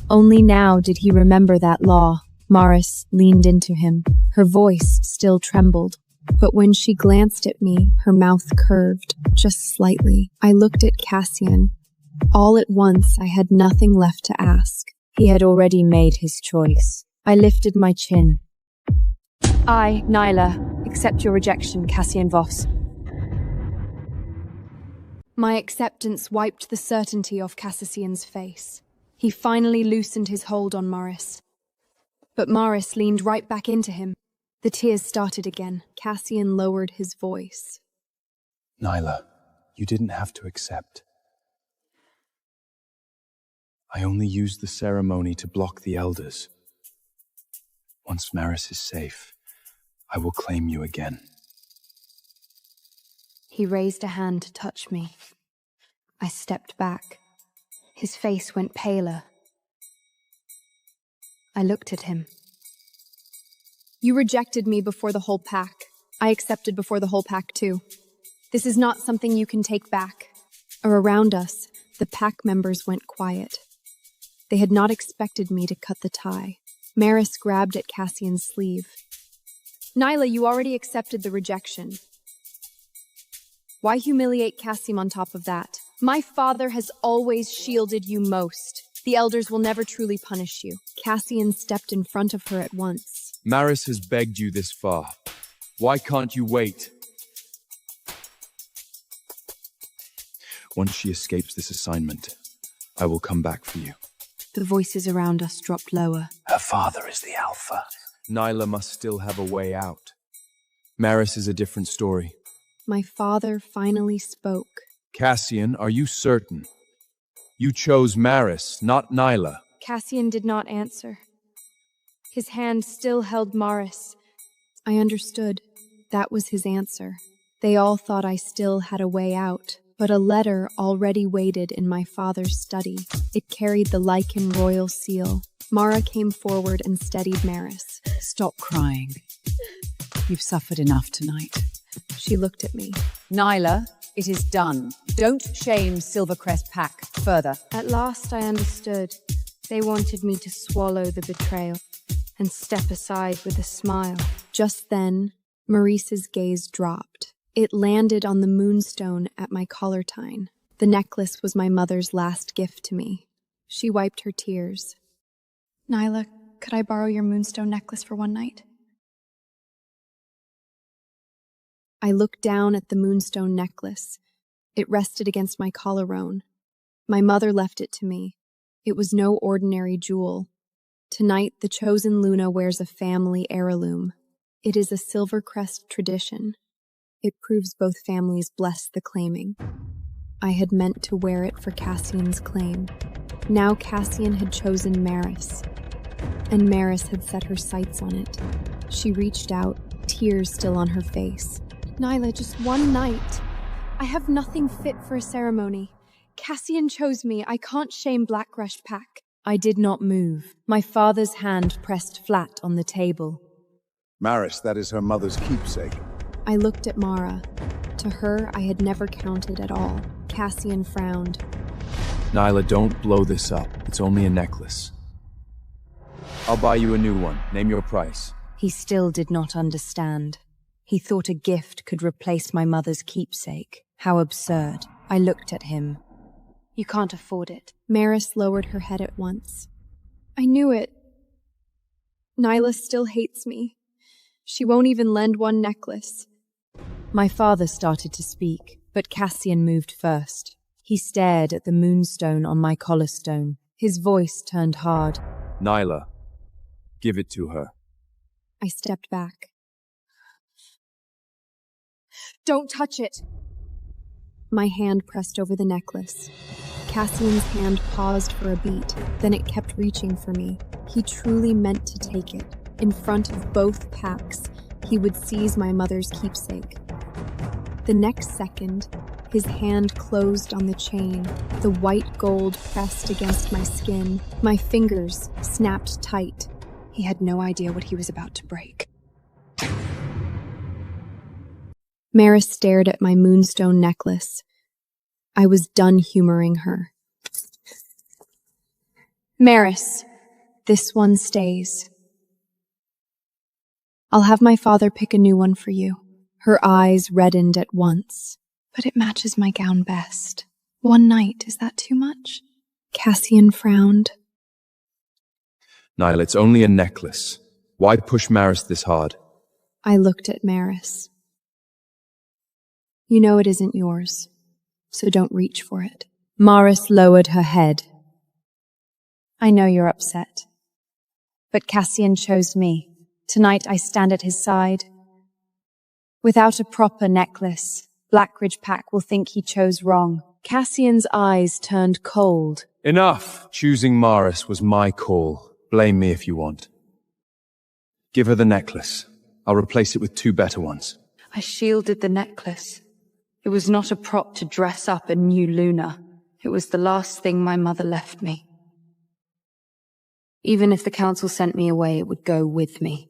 Only now did he remember that law. Maris leaned into him. Her voice still trembled. But when she glanced at me, her mouth curved, just slightly. I looked at Cassian. All at once, I had nothing left to ask. He had already made his choice. I lifted my chin. I, Nyla, accept your rejection, Cassian Voss. My acceptance wiped the certainty off Cassian's face. He finally loosened his hold on Morris. But Morris leaned right back into him. The tears started again. Cassian lowered his voice. Nyla, you didn't have to accept. I only used the ceremony to block the elders. Once Maris is safe, I will claim you again. He raised a hand to touch me. I stepped back. His face went paler. I looked at him. You rejected me before the whole pack. I accepted before the whole pack, too. This is not something you can take back. Around us, the pack members went quiet. They had not expected me to cut the tie. Maris grabbed at Cassian's sleeve. Nyla, you already accepted the rejection. Why humiliate Cassian on top of that? My father has always shielded you most. The elders will never truly punish you. Cassian stepped in front of her at once. Maris has begged you this far. Why can't you wait? Once she escapes this assignment, I will come back for you. The voices around us dropped lower. Her father is the Alpha. Nyla must still have a way out. Maris is a different story. My father finally spoke. Cassian, are you certain? You chose Maris, not Nyla. Cassian did not answer. His hand still held Morris. I understood. That was his answer. They all thought I still had a way out, but a letter already waited in my father's study. It carried the Lycan royal seal. Mara came forward and steadied Maris. Stop crying. You've suffered enough tonight. She looked at me. Nyla, it is done. Don't shame Silvercrest Pack further. At last I understood. They wanted me to swallow the betrayal and step aside with a smile. Just then, Maurice's gaze dropped. It landed on the moonstone at my collartine. The necklace was my mother's last gift to me. She wiped her tears. Nyla, could I borrow your moonstone necklace for one night? I looked down at the moonstone necklace. It rested against my collarbone. My mother left it to me. It was no ordinary jewel. Tonight, the chosen Luna wears a family heirloom. It is a Silvercrest tradition. It proves both families bless the claiming. I had meant to wear it for Cassian's claim. Now Cassian had chosen Maris, and Maris had set her sights on it. She reached out, tears still on her face. Nyla, just one night. I have nothing fit for a ceremony. Cassian chose me. I can't shame Blackrush Pack. I did not move. My father's hand pressed flat on the table. Maris, that is her mother's keepsake. I looked at Mara. To her, I had never counted at all. Cassian frowned. Nyla, don't blow this up. It's only a necklace. I'll buy you a new one. Name your price. He still did not understand. He thought a gift could replace my mother's keepsake. How absurd. I looked at him. You can't afford it. Maris lowered her head at once. I knew it. Nyla still hates me. She won't even lend one necklace. My father started to speak, but Cassian moved first. He stared at the moonstone on my collarstone. His voice turned hard. Nyla, give it to her. I stepped back. Don't touch it. My hand pressed over the necklace. Cassian's hand paused for a beat, then it kept reaching for me. He truly meant to take it. In front of both packs, he would seize my mother's keepsake. The next second, his hand closed on the chain, the white gold pressed against my skin. My fingers snapped tight. He had no idea what he was about to break. Maris stared at my moonstone necklace. I was done humoring her. Maris, this one stays. I'll have my father pick a new one for you. Her eyes reddened at once. But it matches my gown best. One night, is that too much? Cassian frowned. Nyla, it's only a necklace. Why push Maris this hard? I looked at Maris. You know it isn't yours, so don't reach for it. Maris lowered her head. I know you're upset. But Cassian chose me. Tonight I stand at his side. Without a proper necklace, Blackridge Pack will think he chose wrong. Cassian's eyes turned cold. Enough! Choosing Maris was my call. Blame me if you want. Give her the necklace. I'll replace it with 2 better ones. I shielded the necklace. It was not a prop to dress up a new Luna. It was the last thing my mother left me. Even if the council sent me away, it would go with me.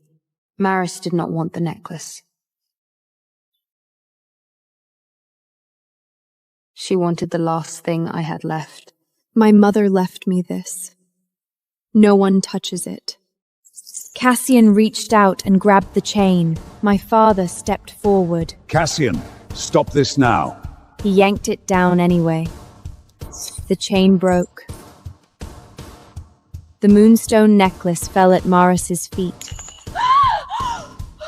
Maris did not want the necklace. She wanted the last thing I had left. My mother left me this. No one touches it. Cassian reached out and grabbed the chain. My father stepped forward. Cassian, stop this now. He yanked it down anyway. The chain broke. The moonstone necklace fell at Maris's feet.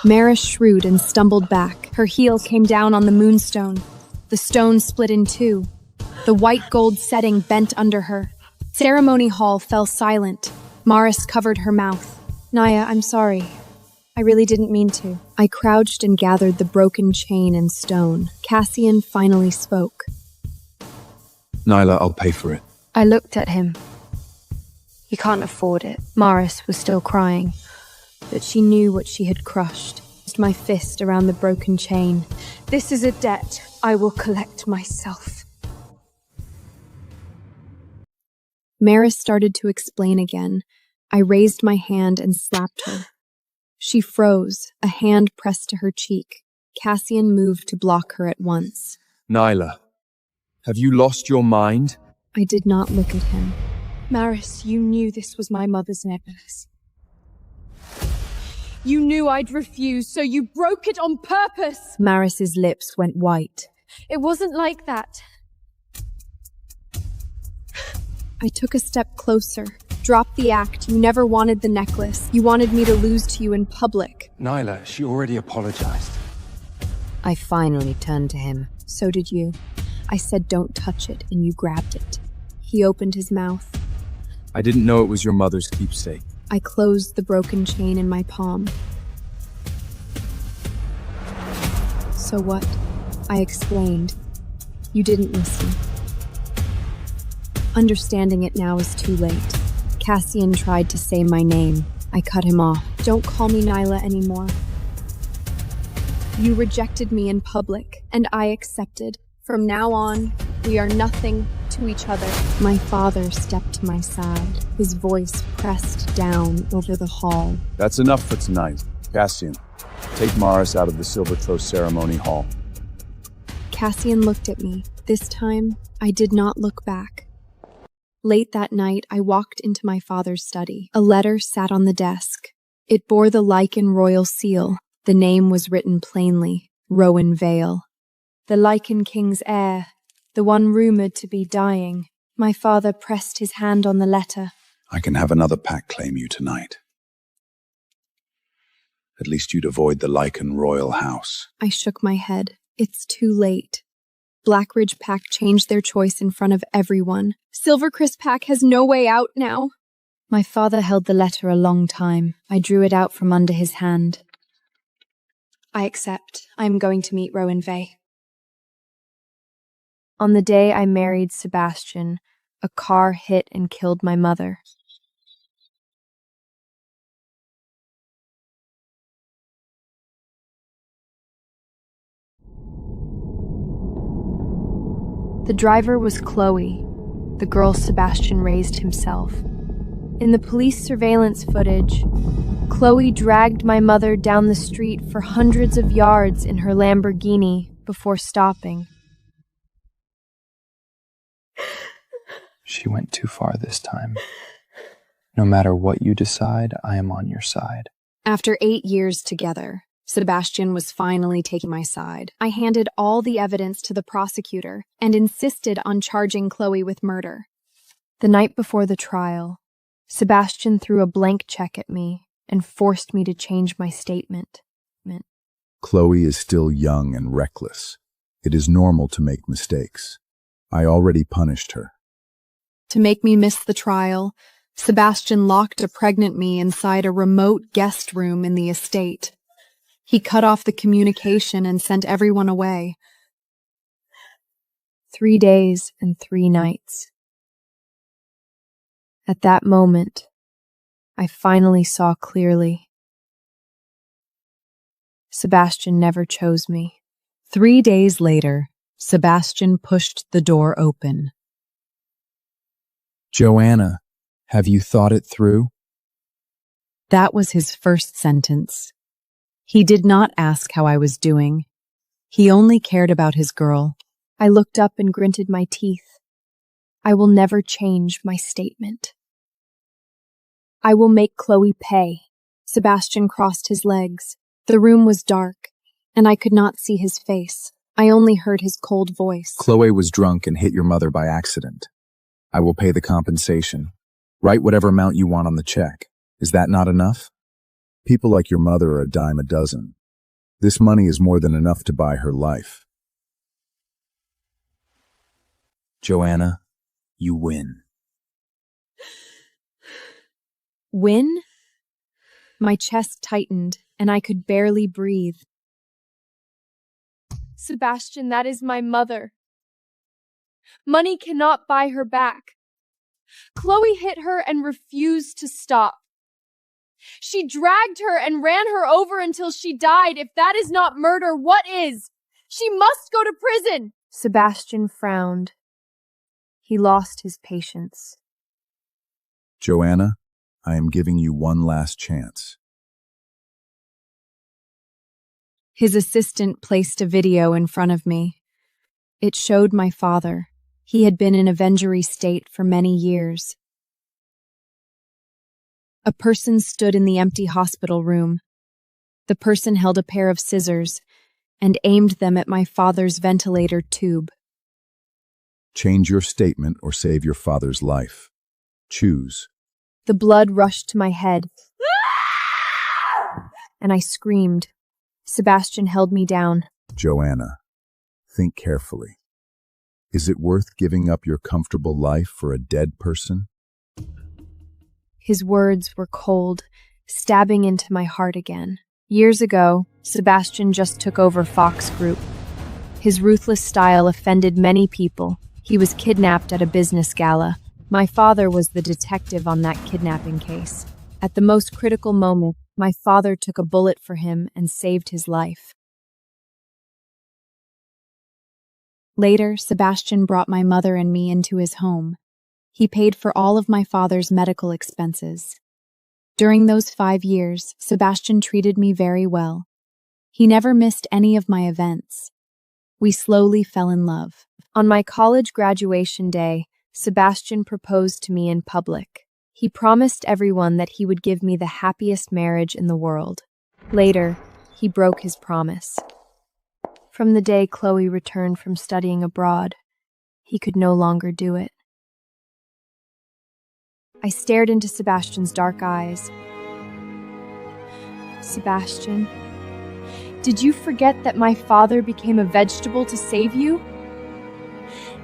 Maris shrewd and stumbled back. Her heel came down on the moonstone. The stone split in 2. The white gold setting bent under her. Ceremony hall fell silent. Maris covered her mouth. Naya, I'm sorry. I really didn't mean to. I crouched and gathered the broken chain and stone. Cassian finally spoke. Nyla, I'll pay for it. I looked at him. You can't afford it. Maris was still crying, but she knew what she had crushed. My fist around the broken chain. This is a debt I will collect myself. Maris started to explain again. I raised my hand and slapped her. She froze, a hand pressed to her cheek. Cassian moved to block her at once. Nyla, have you lost your mind? I did not look at him. Maris, you knew this was my mother's necklace. You knew I'd refuse, so you broke it on purpose! Maris's lips went white. It wasn't like that. I took a step closer. Drop the act. You never wanted the necklace. You wanted me to lose to you in public. Nyla, she already apologized. I finally turned to him. So did you. I said don't touch it, and you grabbed it. He opened his mouth. I didn't know it was your mother's keepsake. I closed the broken chain in my palm. So what? I explained. You didn't listen. Understanding it now is too late. Cassian tried to say my name. I cut him off. Don't call me Nyla anymore. You rejected me in public, and I accepted. From now on, we are nothing to each other. My father stepped to my side, his voice pressed down over the hall. That's enough for tonight. Cassian, take Maris out of the Silver Throw Ceremony Hall. Cassian looked at me. This time, I did not look back. Late that night, I walked into my father's study. A letter sat on the desk. It bore the Lycan royal seal. The name was written plainly, Rowan Vale. The Lycan King's heir, the one rumored to be dying. My father pressed his hand on the letter. I can have another pack claim you tonight. At least you'd avoid the Lycan royal house. I shook my head. It's too late. Blackridge Pack changed their choice in front of everyone. Silvercrest Pack has no way out now. My father held the letter a long time. I drew it out from under his hand. I accept. I'm going to meet Rowan Vey. On the day I married Sebastian, a car hit and killed my mother. The driver was Chloe, the girl Sebastian raised himself. In the police surveillance footage, Chloe dragged my mother down the street for hundreds of yards in her Lamborghini before stopping. She went too far this time. No matter what you decide, I am on your side. After 8 years together, Sebastian was finally taking my side. I handed all the evidence to the prosecutor and insisted on charging Chloe with murder. The night before the trial, Sebastian threw a blank check at me and forced me to change my statement. Chloe is still young and reckless. It is normal to make mistakes. I already punished her. To make me miss the trial, Sebastian locked a pregnant me inside a remote guest room in the estate. He cut off the communication and sent everyone away. 3 days and 3 nights. At that moment, I finally saw clearly. Sebastian never chose me. 3 days later, Sebastian pushed the door open. Joanna, have you thought it through? That was his first sentence. He did not ask how I was doing. He only cared about his girl. I looked up and gritted my teeth. I will never change my statement. I will make Chloe pay. Sebastian crossed his legs. The room was dark, and I could not see his face. I only heard his cold voice. Chloe was drunk and hit your mother by accident. I will pay the compensation. Write whatever amount you want on the check. Is that not enough? People like your mother are a dime a dozen. This money is more than enough to buy her life. Joanna, you win. Win? My chest tightened, and I could barely breathe. Sebastian, that is my mother. Money cannot buy her back. Chloe hit her and refused to stop. She dragged her and ran her over until she died. If that is not murder, what is? She must go to prison. Sebastian frowned. He lost his patience. Joanna, I am giving you one last chance. His assistant placed a video in front of me. It showed my father. He had been in a vengery state for many years. A person stood in the empty hospital room. The person held a pair of scissors and aimed them at my father's ventilator tube. Change your statement or save your father's life. Choose. The blood rushed to my head, and I screamed. Sebastian held me down. Joanna, think carefully. Is it worth giving up your comfortable life for a dead person? His words were cold, stabbing into my heart again. Years ago, Sebastian just took over Fox Group. His ruthless style offended many people. He was kidnapped at a business gala. My father was the detective on that kidnapping case. At the most critical moment, my father took a bullet for him and saved his life. Later, Sebastian brought my mother and me into his home. He paid for all of my father's medical expenses. During those 5 years, Sebastian treated me very well. He never missed any of my events. We slowly fell in love. On my college graduation day, Sebastian proposed to me in public. He promised everyone that he would give me the happiest marriage in the world. Later, he broke his promise. From the day Chloe returned from studying abroad, he could no longer do it. I stared into Sebastian's dark eyes. Sebastian, did you forget that my father became a vegetable to save you?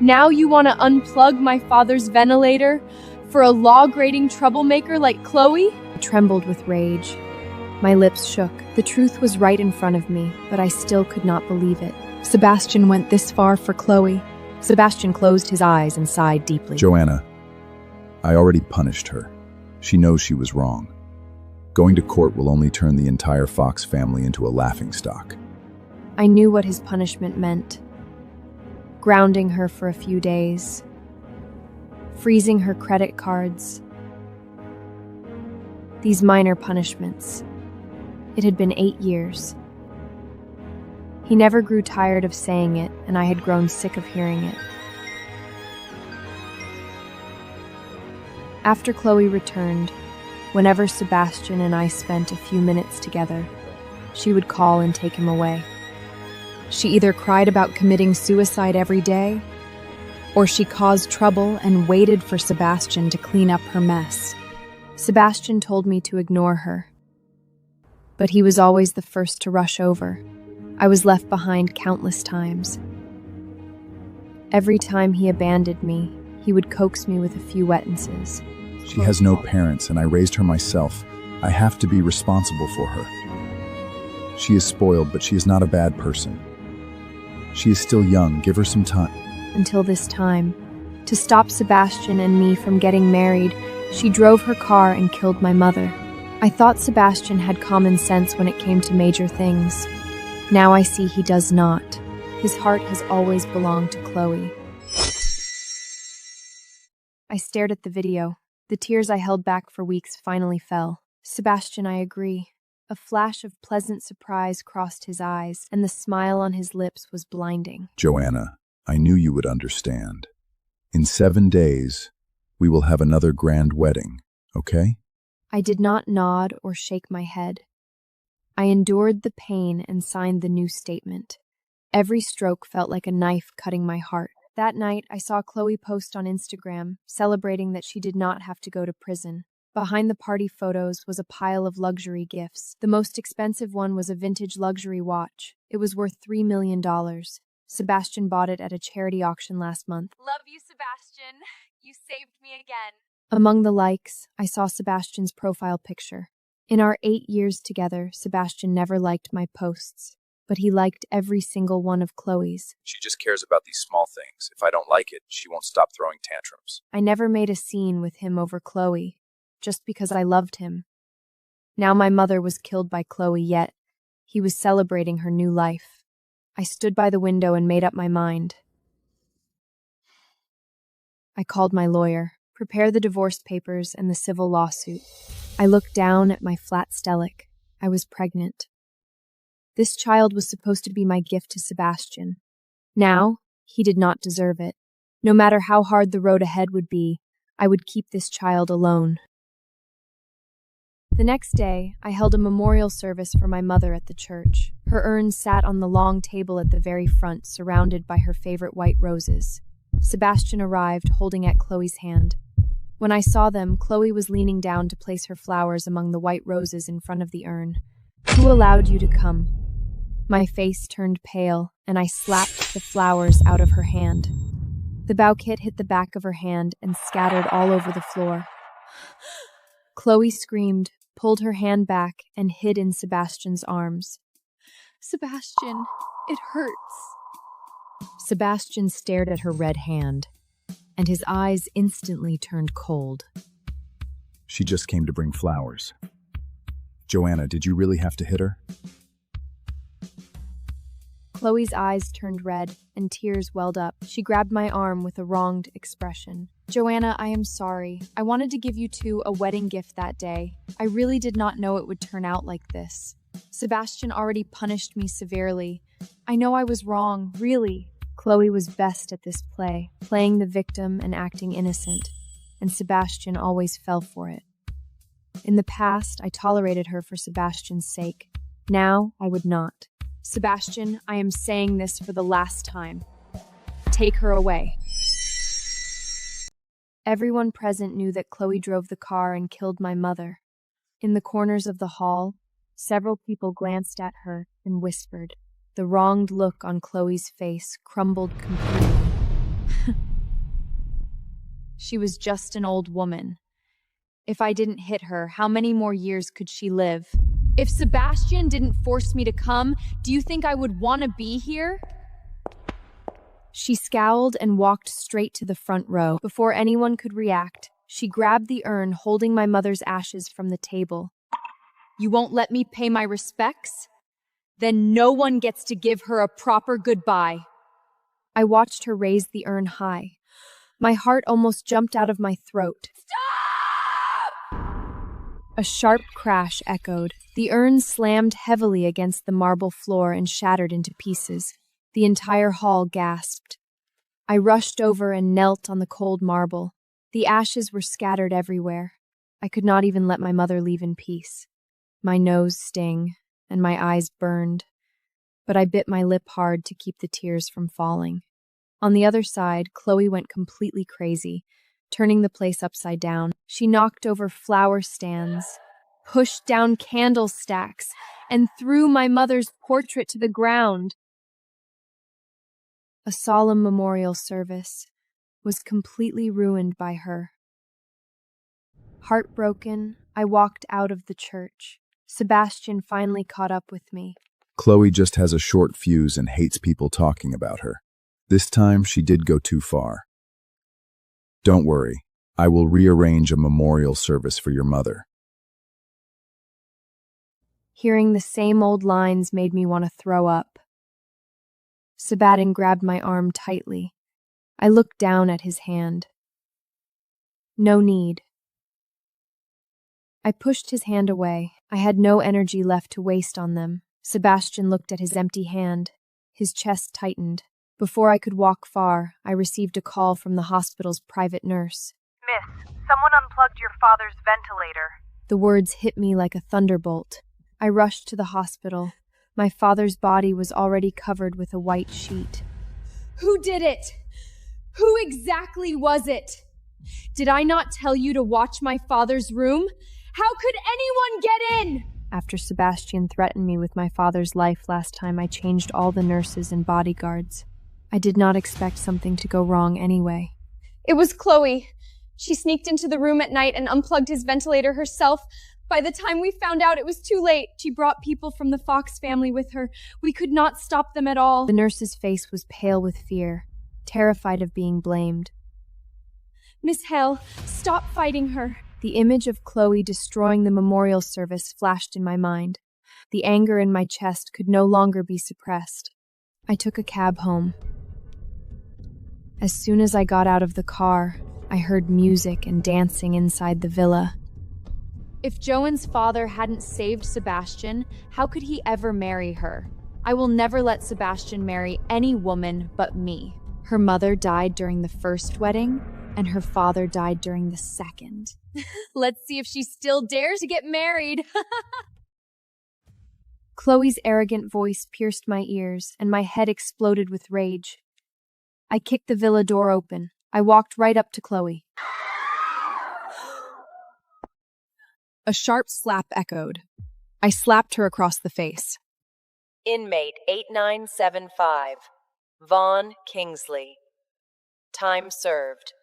Now you want to unplug my father's ventilator for a law-grading troublemaker like Chloe? I trembled with rage. My lips shook. The truth was right in front of me, but I still could not believe it. Sebastian went this far for Chloe. Sebastian closed his eyes and sighed deeply. Joanna, I already punished her. She knows she was wrong. Going to court will only turn the entire Fox family into a laughingstock. I knew what his punishment meant. Grounding her for a few days. Freezing her credit cards. These minor punishments. It had been 8 years. He never grew tired of saying it, and I had grown sick of hearing it. After Chloe returned, whenever Sebastian and I spent a few minutes together, she would call and take him away. She either cried about committing suicide every day, or she caused trouble and waited for Sebastian to clean up her mess. Sebastian told me to ignore her, but he was always the first to rush over. I was left behind countless times. Every time he abandoned me, he would coax me with a few wetnesses. She has no parents, and I raised her myself. I have to be responsible for her. She is spoiled, but she is not a bad person. She is still young. Give her some time. Until this time, to stop Sebastian and me from getting married, she drove her car and killed my mother. I thought Sebastian had common sense when it came to major things. Now I see he does not. His heart has always belonged to Chloe. I stared at the video. The tears I held back for weeks finally fell. Sebastian, I agree. A flash of pleasant surprise crossed his eyes, and the smile on his lips was blinding. Joanna, I knew you would understand. In 7 days, we will have another grand wedding, okay? I did not nod or shake my head. I endured the pain and signed the new statement. Every stroke felt like a knife cutting my heart. That night, I saw Chloe post on Instagram, celebrating that she did not have to go to prison. Behind the party photos was a pile of luxury gifts. The most expensive one was a vintage luxury watch. It was worth $3 million. Sebastian bought it at a charity auction last month. Love you, Sebastian. You saved me again. Among the likes, I saw Sebastian's profile picture. In our 8 years together, Sebastian never liked my posts, but he liked every single one of Chloe's. She just cares about these small things. If I don't like it, she won't stop throwing tantrums. I never made a scene with him over Chloe, just because I loved him. Now my mother was killed by Chloe, yet he was celebrating her new life. I stood by the window and made up my mind. I called my lawyer. Prepare the divorce papers and the civil lawsuit. I looked down at my flat stomach. I was pregnant. This child was supposed to be my gift to Sebastian. Now, he did not deserve it. No matter how hard the road ahead would be, I would keep this child alone. The next day, I held a memorial service for my mother at the church. Her urn sat on the long table at the very front, surrounded by her favorite white roses. Sebastian arrived, holding at Chloe's hand. When I saw them, Chloe was leaning down to place her flowers among the white roses in front of the urn. Who allowed you to come? My face turned pale, and I slapped the flowers out of her hand. The bouquet hit the back of her hand and scattered all over the floor. Chloe screamed, pulled her hand back, and hid in Sebastian's arms. Sebastian, it hurts. Sebastian stared at her red hand, and his eyes instantly turned cold. She just came to bring flowers. Joanna, did you really have to hit her? Chloe's eyes turned red, and tears welled up. She grabbed my arm with a wronged expression. Joanna, I am sorry. I wanted to give you two a wedding gift that day. I really did not know it would turn out like this. Sebastian already punished me severely. I know I was wrong, really. Chloe was best at this play, playing the victim and acting innocent, and Sebastian always fell for it. In the past, I tolerated her for Sebastian's sake. Now, I would not. Sebastian, I am saying this for the last time. Take her away. Everyone present knew that Chloe drove the car and killed my mother. In the corners of the hall, several people glanced at her and whispered. The wronged look on Chloe's face crumbled completely. She was just an old woman. If I didn't hit her, how many more years could she live? If Sebastian didn't force me to come, do you think I would want to be here? She scowled and walked straight to the front row. Before anyone could react, she grabbed the urn holding my mother's ashes from the table. You won't let me pay my respects? Then no one gets to give her a proper goodbye. I watched her raise the urn high. My heart almost jumped out of my throat. Stop! A sharp crash echoed. The urn slammed heavily against the marble floor and shattered into pieces. The entire hall gasped. I rushed over and knelt on the cold marble. The ashes were scattered everywhere. I could not even let my mother leave in peace. My nose stung, and my eyes burned, but I bit my lip hard to keep the tears from falling. On the other side, Chloe went completely crazy, turning the place upside down. She knocked over flower stands, pushed down candle stacks, and threw my mother's portrait to the ground. A solemn memorial service was completely ruined by her. Heartbroken, I walked out of the church. Sebastian finally caught up with me. Chloe just has a short fuse and hates people talking about her. This time, she did go too far. Don't worry, I will rearrange a memorial service for your mother. Hearing the same old lines made me want to throw up. Sebastian grabbed my arm tightly. I looked down at his hand. No need. I pushed his hand away. I had no energy left to waste on them. Sebastian looked at his empty hand. His chest tightened. Before I could walk far, I received a call from the hospital's private nurse. Miss, someone unplugged your father's ventilator. The words hit me like a thunderbolt. I rushed to the hospital. My father's body was already covered with a white sheet. Who did it? Who exactly was it? Did I not tell you to watch my father's room? How could anyone get in? After Sebastian threatened me with my father's life last time, I changed all the nurses and bodyguards. I did not expect something to go wrong anyway. It was Chloe. She sneaked into the room at night and unplugged his ventilator herself. By the time we found out, it was too late. She brought people from the Fox family with her. We could not stop them at all. The nurse's face was pale with fear, terrified of being blamed. Miss Hale, stop fighting her. The image of Chloe destroying the memorial service flashed in my mind. The anger in my chest could no longer be suppressed. I took a cab home. As soon as I got out of the car, I heard music and dancing inside the villa. If Joan's father hadn't saved Sebastian, how could he ever marry her? I will never let Sebastian marry any woman but me. Her mother died during the first wedding, and her father died during the second. Let's see if she still dares to get married. Chloe's arrogant voice pierced my ears, and my head exploded with rage. I kicked the villa door open. I walked right up to Chloe. A sharp slap echoed. I slapped her across the face. Inmate 8975, Vaughn Kingsley. Time served.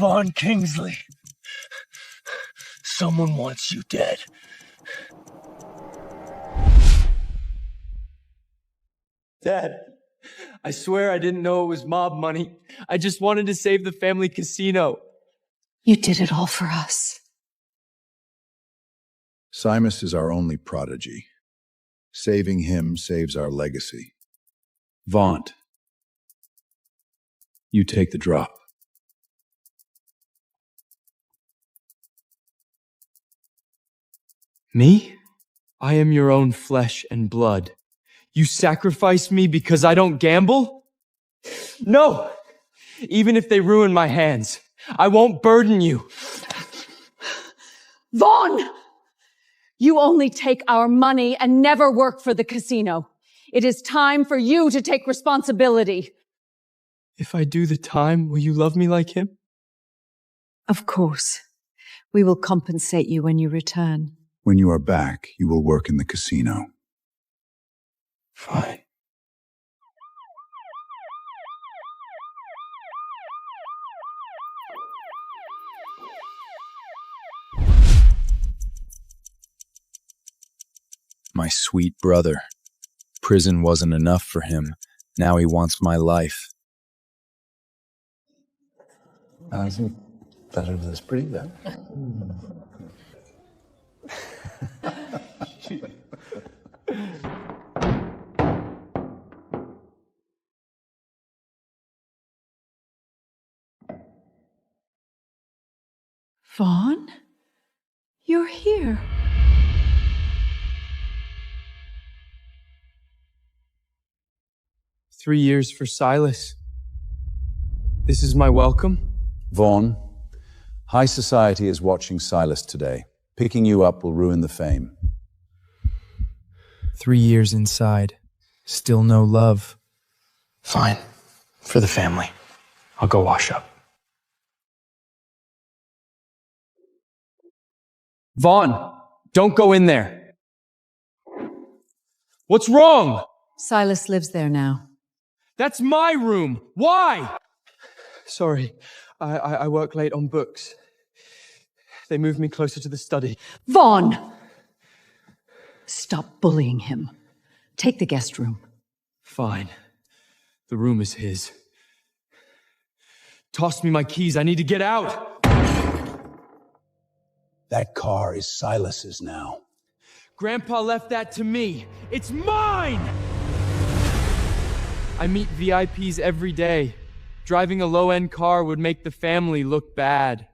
Vaughn Kingsley. Someone wants you dead. Dad, I swear I didn't know it was mob money. I just wanted to save the family casino. You did it all for us. Simus is our only prodigy. Saving him saves our legacy. Vaunt, you take the drop. Me? I am your own flesh and blood. You sacrifice me because I don't gamble? No! Even if they ruin my hands, I won't burden you. Vaughn! You only take our money and never work for the casino. It is time for you to take responsibility. If I do the time, will you love me like him? Of course. We will compensate you when you return. When you are back, you will work in the casino. Fine. My sweet brother. Prison wasn't enough for him. Now he wants my life. Isn't better than this pretty then? Vaughn? You're here. 3 years for Silas. This is my welcome? Vaughn, high society is watching Silas today. Picking you up will ruin the fame. 3 years inside. Still no love. Fine. For the family. I'll go wash up. Vaughn, don't go in there. What's wrong? Silas lives there now. That's my room. Why? Sorry, I work late on books. They moved me closer to the study. Vaughn! Stop bullying him. Take the guest room. Fine. The room is his. Toss me my keys. I need to get out. That car is Silas's now. Grandpa left that to me. It's mine! I meet VIPs every day. Driving a low-end car would make the family look bad.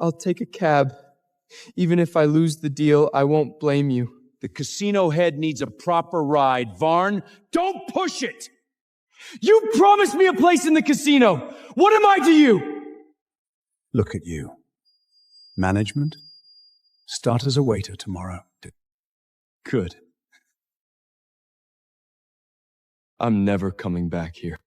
I'll take a cab. Even if I lose the deal, I won't blame you. The casino head needs a proper ride. Varn, don't push it! You promised me a place in the casino! What am I to you? Look at you. Management? Start as a waiter tomorrow. Good. I'm never coming back here.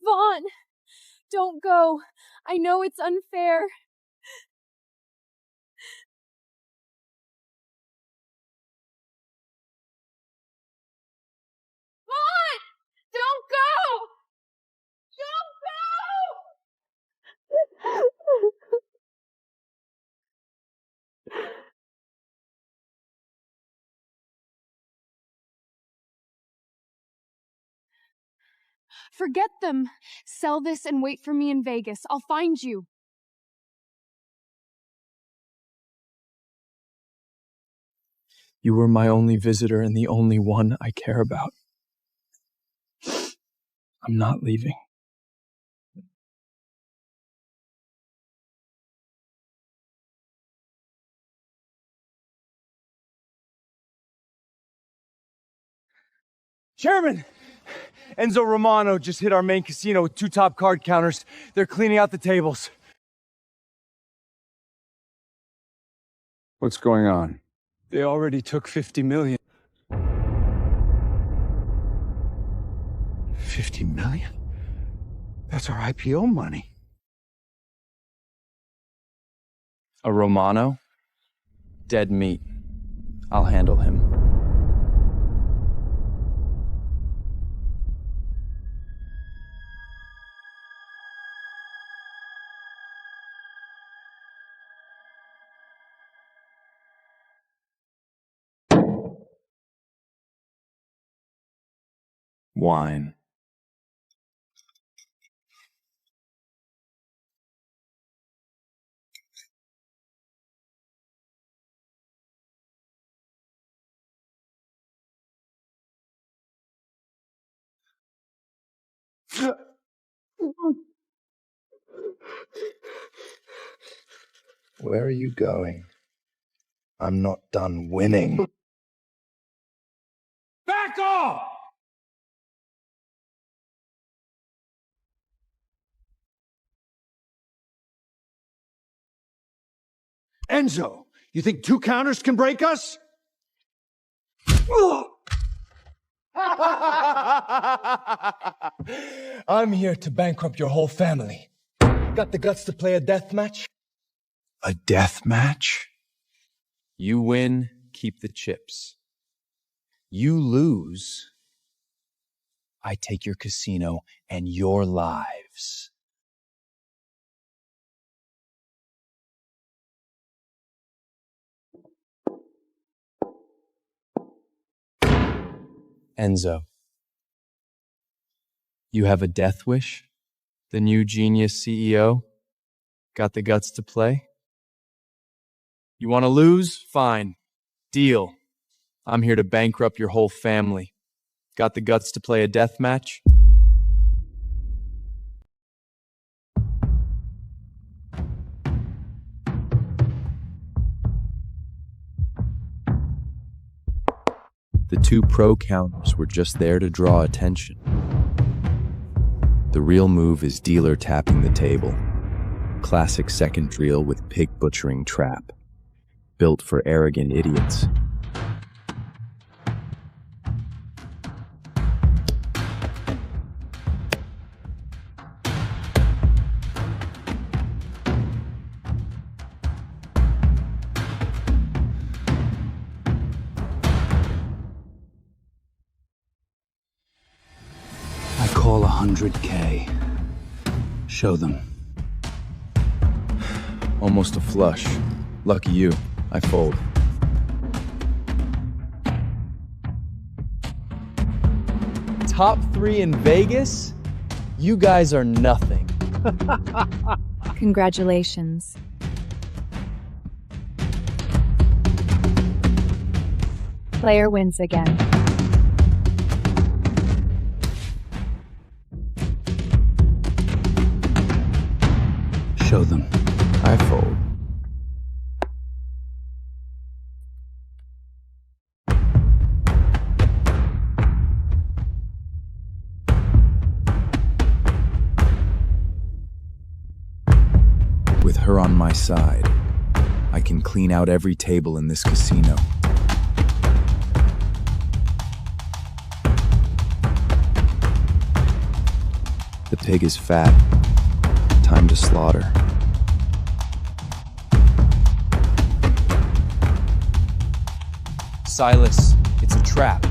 Vaughn! Don't go. I know it's unfair. Vaughn! Don't go! Don't go! Forget them. Sell this and wait for me in Vegas. I'll find you. You were my only visitor and the only one I care about. I'm not leaving. Chairman! Enzo Romano just hit our main casino with 2 top card counters. They're cleaning out the tables. What's going on? They already took 50 million. 50 million? That's our IPO money. A Romano? Dead meat. I'll handle him. Wine. Where are you going? I'm not done winning. Back off! Enzo, you think 2 counters can break us? I'm here to bankrupt your whole family. Got the guts to play a death match? A death match? You win, keep the chips. You lose, I take your casino and your lives. Enzo, you have a death wish? The new genius CEO? Got the guts to play? You want to lose? Fine. Deal. I'm here to bankrupt your whole family. Got the guts to play a death match? The 2 pro counters were just there to draw attention. The real move is dealer tapping the table. Classic second reel with pig butchering trap. Built for arrogant idiots. Call 100K. Show them. Almost a flush. Lucky you. I fold. Top 3 in Vegas? You guys are nothing. Congratulations. Player wins again. Show them. I fold. With her on my side, I can clean out every table in this casino. The pig is fat. Time to slaughter. Silas, it's a trap.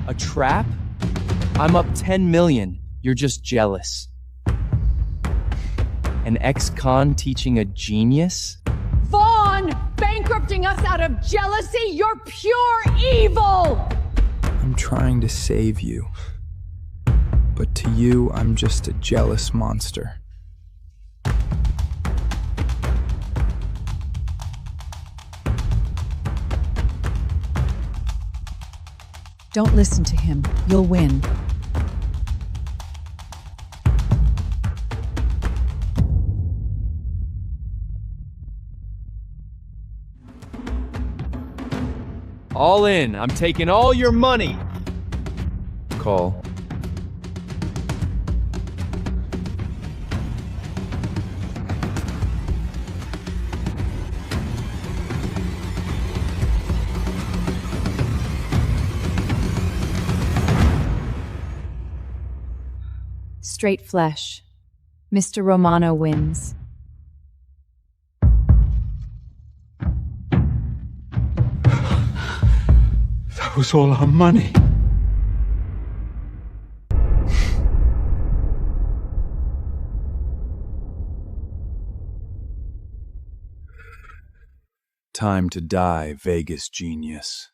A trap? I'm up 10 million. You're just jealous. An ex-con teaching a genius? Vaughn! Bankrupting us out of jealousy? You're pure evil! I'm trying to save you. But to you, I'm just a jealous monster. Don't listen to him. You'll win. All in. I'm taking all your money. Call. straight flesh. Mr. Romano wins. That was all our money. Time to die, Vegas genius.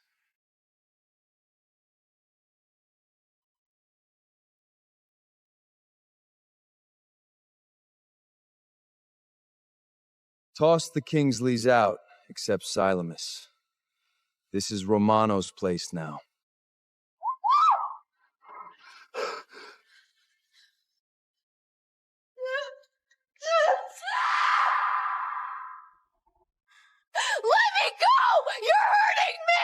Toss the Kingsleys out, except Silamus. This is Romano's place now. Let me go! You're hurting me!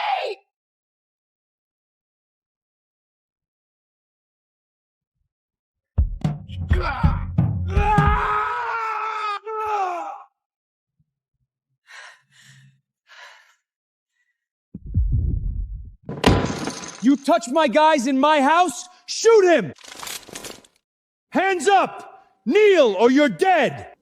You touch my guys in my house? Shoot him! Hands up! Kneel or you're dead!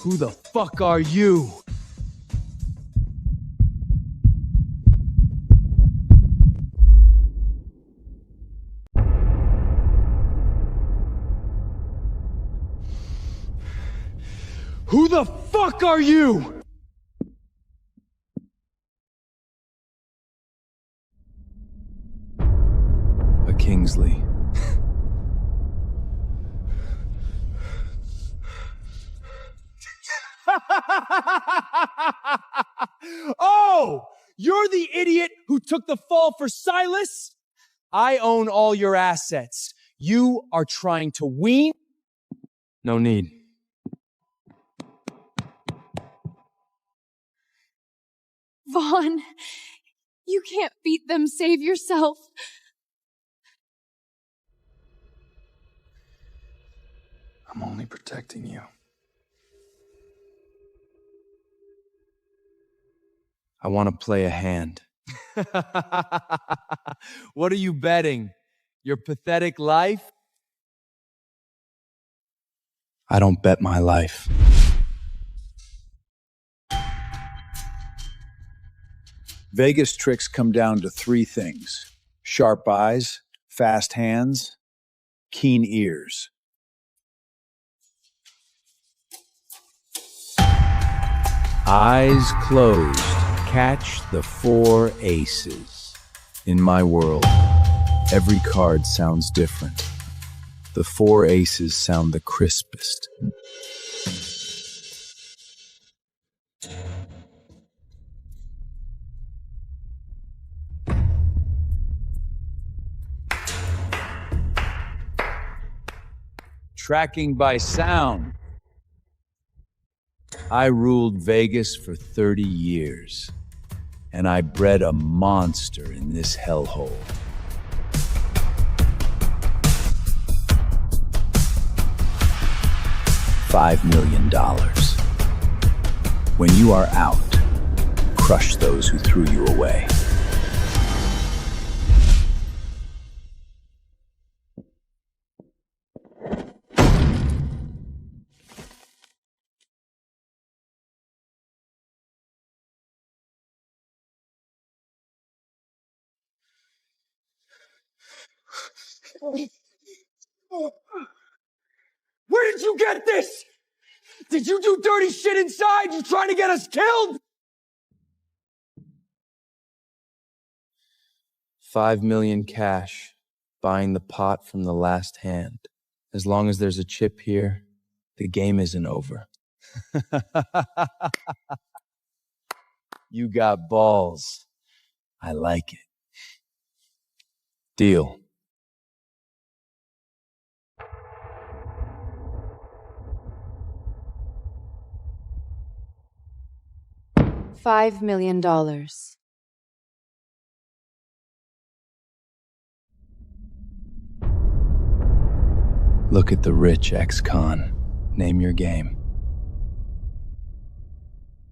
Who the fuck are you? Who the fuck are you? A Kingsley. Oh! You're the idiot who took the fall for Silas? I own all your assets. You are trying to wean? No need. Vaughn, you can't beat them. Save yourself. I'm only protecting you. I want to play a hand. What are you betting? Your pathetic life? I don't bet my life. Vegas tricks come down to three things: sharp eyes, fast hands, keen ears. Eyes closed, catch the four aces. In my world, every card sounds different. The four aces sound the crispest. Tracking by sound. I ruled Vegas for 30 years, and I bred a monster in this hellhole. $5 million. When you are out, crush those who threw you away. Where did you get this? Did you do dirty shit inside? You trying to get us killed? $5 million cash, buying the pot from the last hand. As long as there's a chip here, the game isn't over. You got balls. I like it. Deal. $5 million. Look at the rich ex-con. Name your game.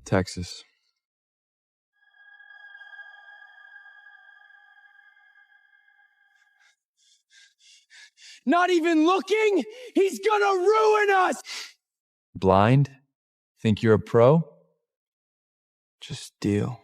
Texas. Not even looking? He's gonna ruin us! Blind? Think you're a pro? Just deal.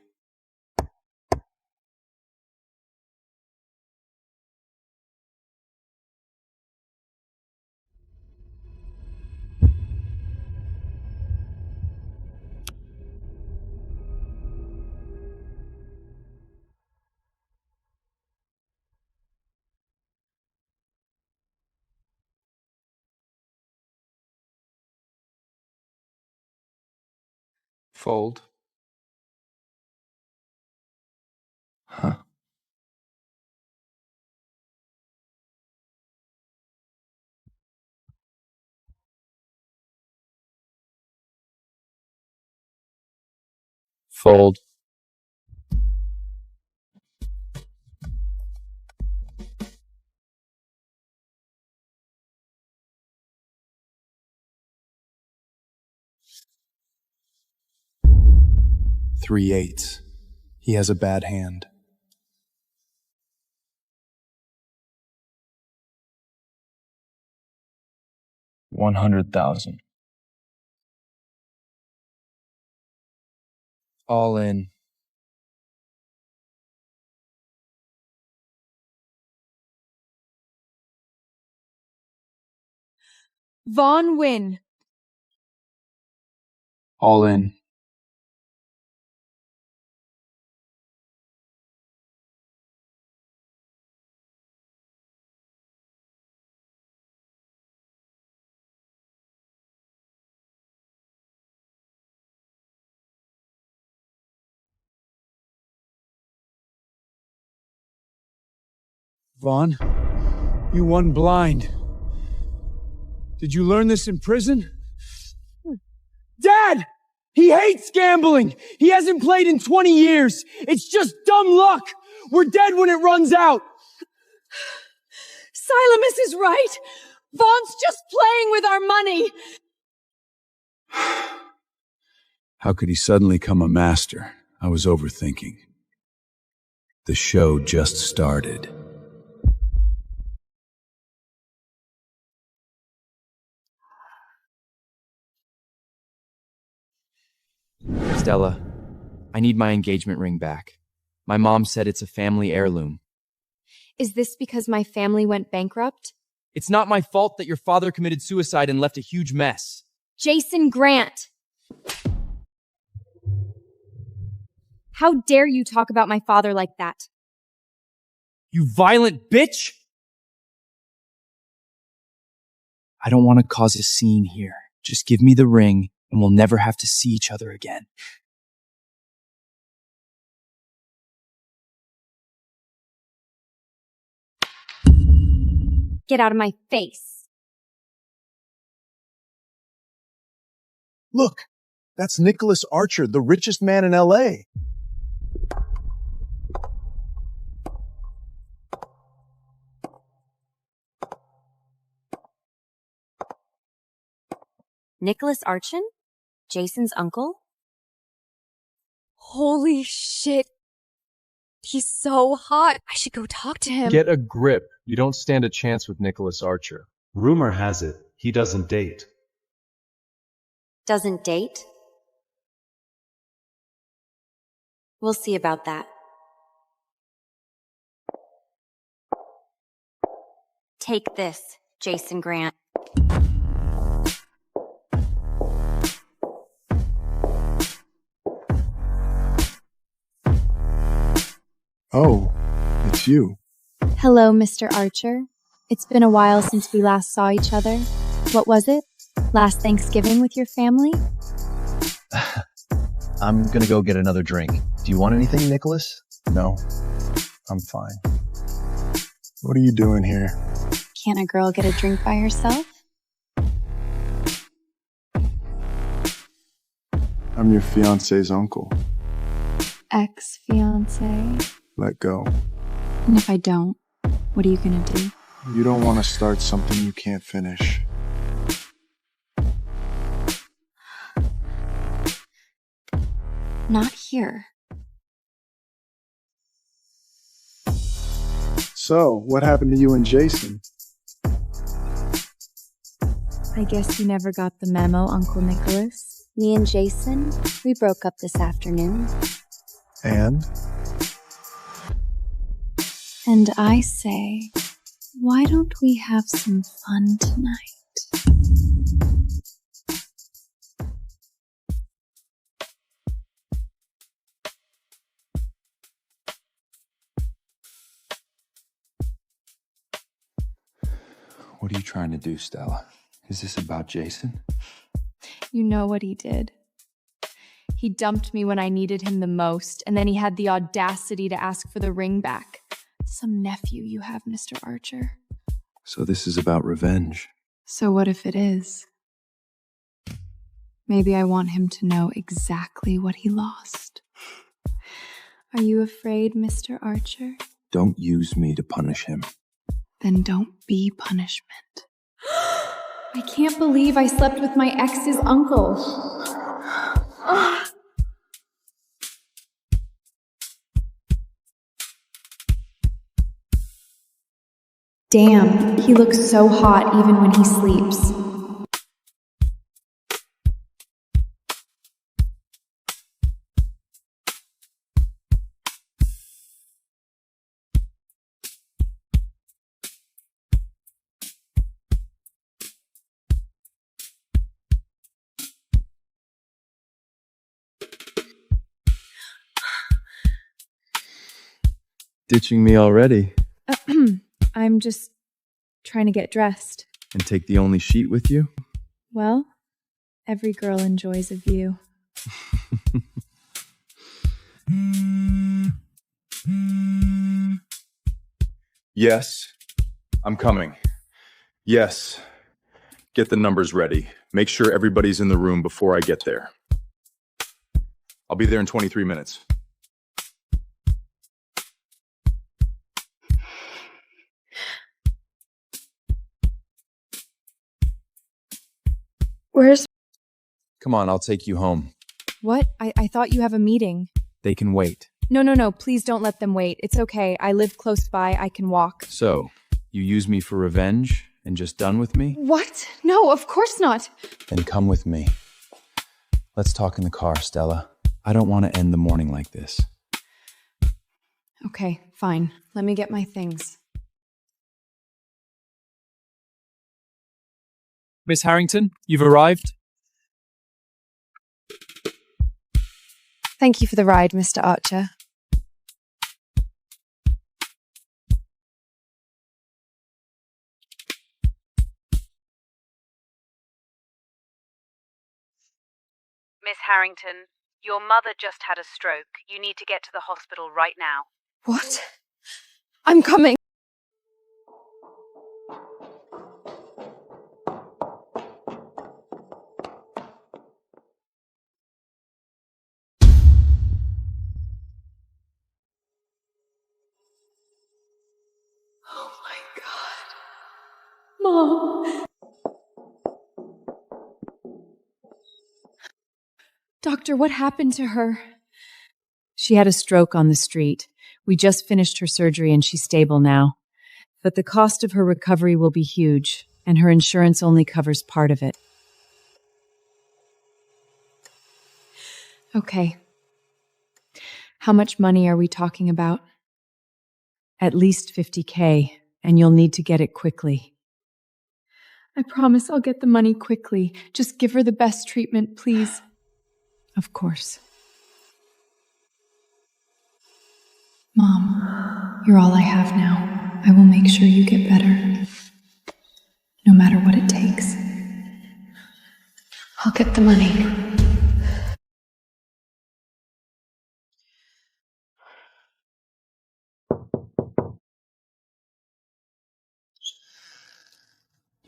Fold. Huh. Fold. Three eights. He has a bad hand. $100,000. All in. Vaughn win. All in. Vaughn, you won blind. Did you learn this in prison? Dad! He hates gambling! He hasn't played in 20 years! It's just dumb luck! We're dead when it runs out! Silamus is right! Vaughn's just playing with our money! How could he suddenly come a master? I was overthinking. The show just started. Stella, I need my engagement ring back. My mom said it's a family heirloom. Is this because my family went bankrupt? It's not my fault that your father committed suicide and left a huge mess. Jason Grant! How dare you talk about my father like that? You violent bitch! I don't want to cause a scene here. Just give me the ring and we'll never have to see each other again. Get out of my face. Look, that's Nicholas Archer, the richest man in L.A. Nicholas Archin? Jason's uncle? Holy shit. He's so hot. I should go talk to him. Get a grip. You don't stand a chance with Nicholas Archer. Rumor has it, he doesn't date. Doesn't date? We'll see about that. Take this, Jason Grant. Oh, It's you. Hello, Mr. Archer. It's been a while since we last saw each other. What was it? Last Thanksgiving with your family? I'm gonna go get another drink. Do you want anything, Nicholas? No, I'm fine. What are you doing here? Can't a girl get a drink by herself? I'm your fiance's uncle. Ex-fiance? Let go. And if I don't, what are you gonna do? You don't want to start something you can't finish. Not here. So, what happened to you and Jason? I guess you never got the memo, Uncle Nicholas. Me and Jason, we broke up this afternoon. And? And I say, why don't we have some fun tonight? What are you trying to do, Stella? Is this about Jason? You know what he did. He dumped me when I needed him the most, and then he had the audacity to ask for the ring back. Some nephew you have, Mr. Archer. So this is about revenge. So what if it is? Maybe I want him to know exactly what he lost. Are you afraid, Mr. Archer? Don't use me to punish him. Then don't be punishment. I can't believe I slept with my ex's uncle. Damn, he looks so hot even when he sleeps. Ditching me already. I'm just trying to get dressed. And take the only sheet with you? Well, every girl enjoys a view. Yes, I'm coming. Yes. Get the numbers ready. Make sure everybody's in the room before I get there. I'll be there in 23 minutes. Where's... Come on, I'll take you home. What? I thought you have a meeting. They can wait. No, please don't let them wait. It's okay. I live close by. I can walk. So, you use me for revenge and just done with me? What? No, of course not. Then come with me. Let's talk in the car, Stella. I don't want to end the morning like this. Okay, fine. Let me get my things. Miss Harrington, you've arrived. Thank you for the ride, Mr. Archer. Miss Harrington, your mother just had a stroke. You need to get to the hospital right now. What? I'm coming. Oh my God. Mom. Doctor, what happened to her? She had a stroke on the street. We just finished her surgery and she's stable now. But the cost of her recovery will be huge, and her insurance only covers part of it. Okay. How much money are we talking about? At least $50,000, and you'll need to get it quickly. I promise I'll get the money quickly. Just give her the best treatment, please. Of course. Mom, you're all I have now. I will make sure you get better. No matter what it takes. I'll get the money.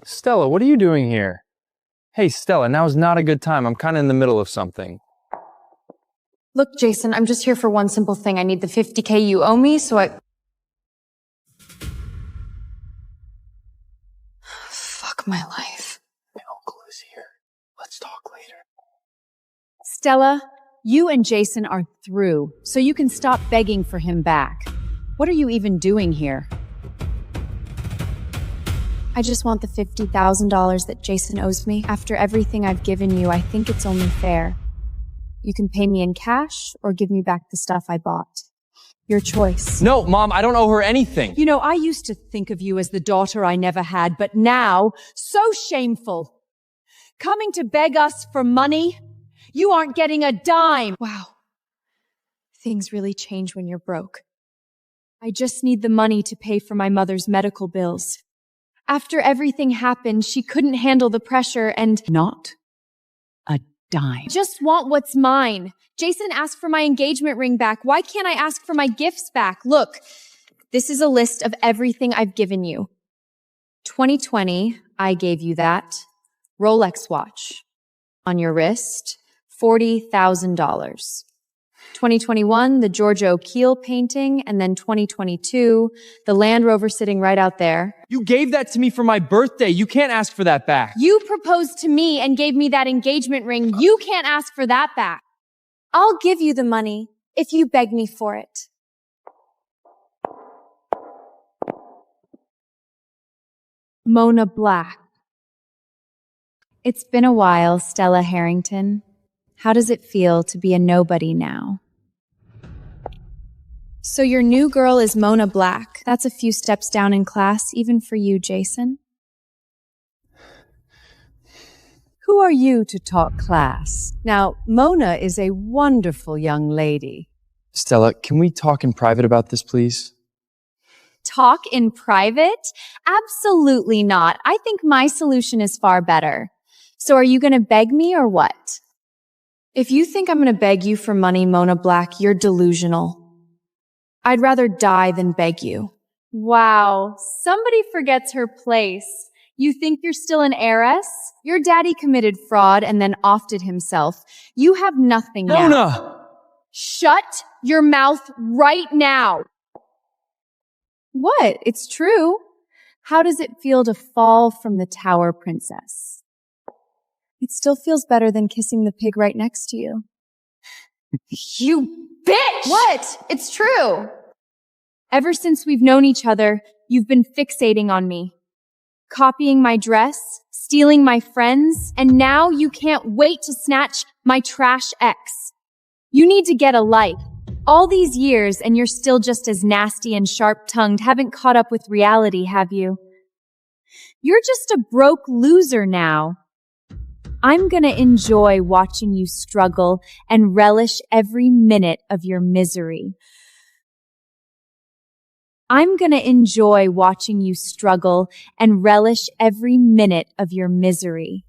Stella, what are you doing here? Hey, Stella, now is not a good time. I'm kind of in the middle of something. Look, Jason, I'm just here for one simple thing. I need the $50K you owe me, so Fuck my life. My uncle is here. Let's talk later. Stella, you and Jason are through, so you can stop begging for him back. What are you even doing here? I just want the $50,000 that Jason owes me. After everything I've given you, I think it's only fair. You can pay me in cash or give me back the stuff I bought. Your choice. No, Mom, I don't owe her anything. You know, I used to think of you as the daughter I never had, but now, so shameful. Coming to beg us for money? You aren't getting a dime. Wow. Things really change when you're broke. I just need the money to pay for my mother's medical bills. After everything happened, she couldn't handle the pressure and— Not a dime. Just want what's mine. Jason asked for my engagement ring back. Why can't I ask for my gifts back? Look, this is a list of everything I've given you. 2020, I gave you that Rolex watch. On your wrist, $40,000. 2021, the Georgia O'Keel painting, and then 2022, the Land Rover sitting right out there. You gave that to me for my birthday. You can't ask for that back. You proposed to me and gave me that engagement ring. You can't ask for that back. I'll give you the money if you beg me for it. Mona Black. It's been a while, Stella Harrington. How does it feel to be a nobody now? So your new girl is Mona Black. That's a few steps down in class, even for you, Jason. Who are you to talk class? Now, Mona is a wonderful young lady. Stella, can we talk in private about this, please? Talk in private? Absolutely not. I think my solution is far better. So are you going to beg me or what? If you think I'm going to beg you for money, Mona Black, you're delusional. I'd rather die than beg you. Wow, somebody forgets her place. You think you're still an heiress? Your daddy committed fraud and then offed himself. You have nothing now. Mona! Shut your mouth right now. What? It's true. How does it feel to fall from the tower, princess? It still feels better than kissing the pig right next to you. You bitch! What? It's true. Ever since we've known each other, you've been fixating on me. Copying my dress, stealing my friends, and now you can't wait to snatch my trash ex. You need to get a life. All these years and you're still just as nasty and sharp-tongued. Haven't caught up with reality, have you? You're just a broke loser now. I'm gonna enjoy watching you struggle and relish every minute of your misery. I'm gonna enjoy watching you struggle and relish every minute of your misery.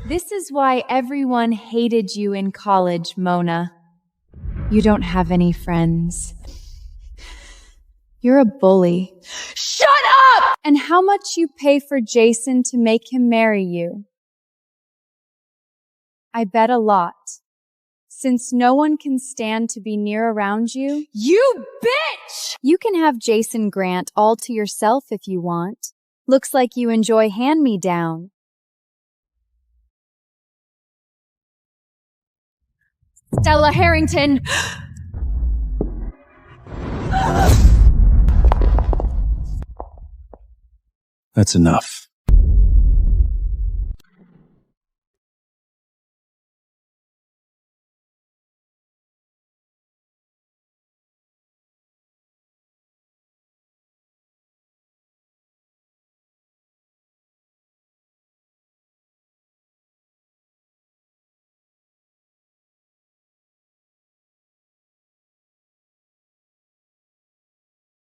This is why everyone hated you in college, Mona. You don't have any friends. You're a bully. Shut up! And how much you pay for Jason to make him marry you? I bet a lot. Since no one can stand to be near around you. You bitch! You can have Jason Grant all to yourself if you want. Looks like you enjoy hand-me-down. Stella Harrington! That's enough.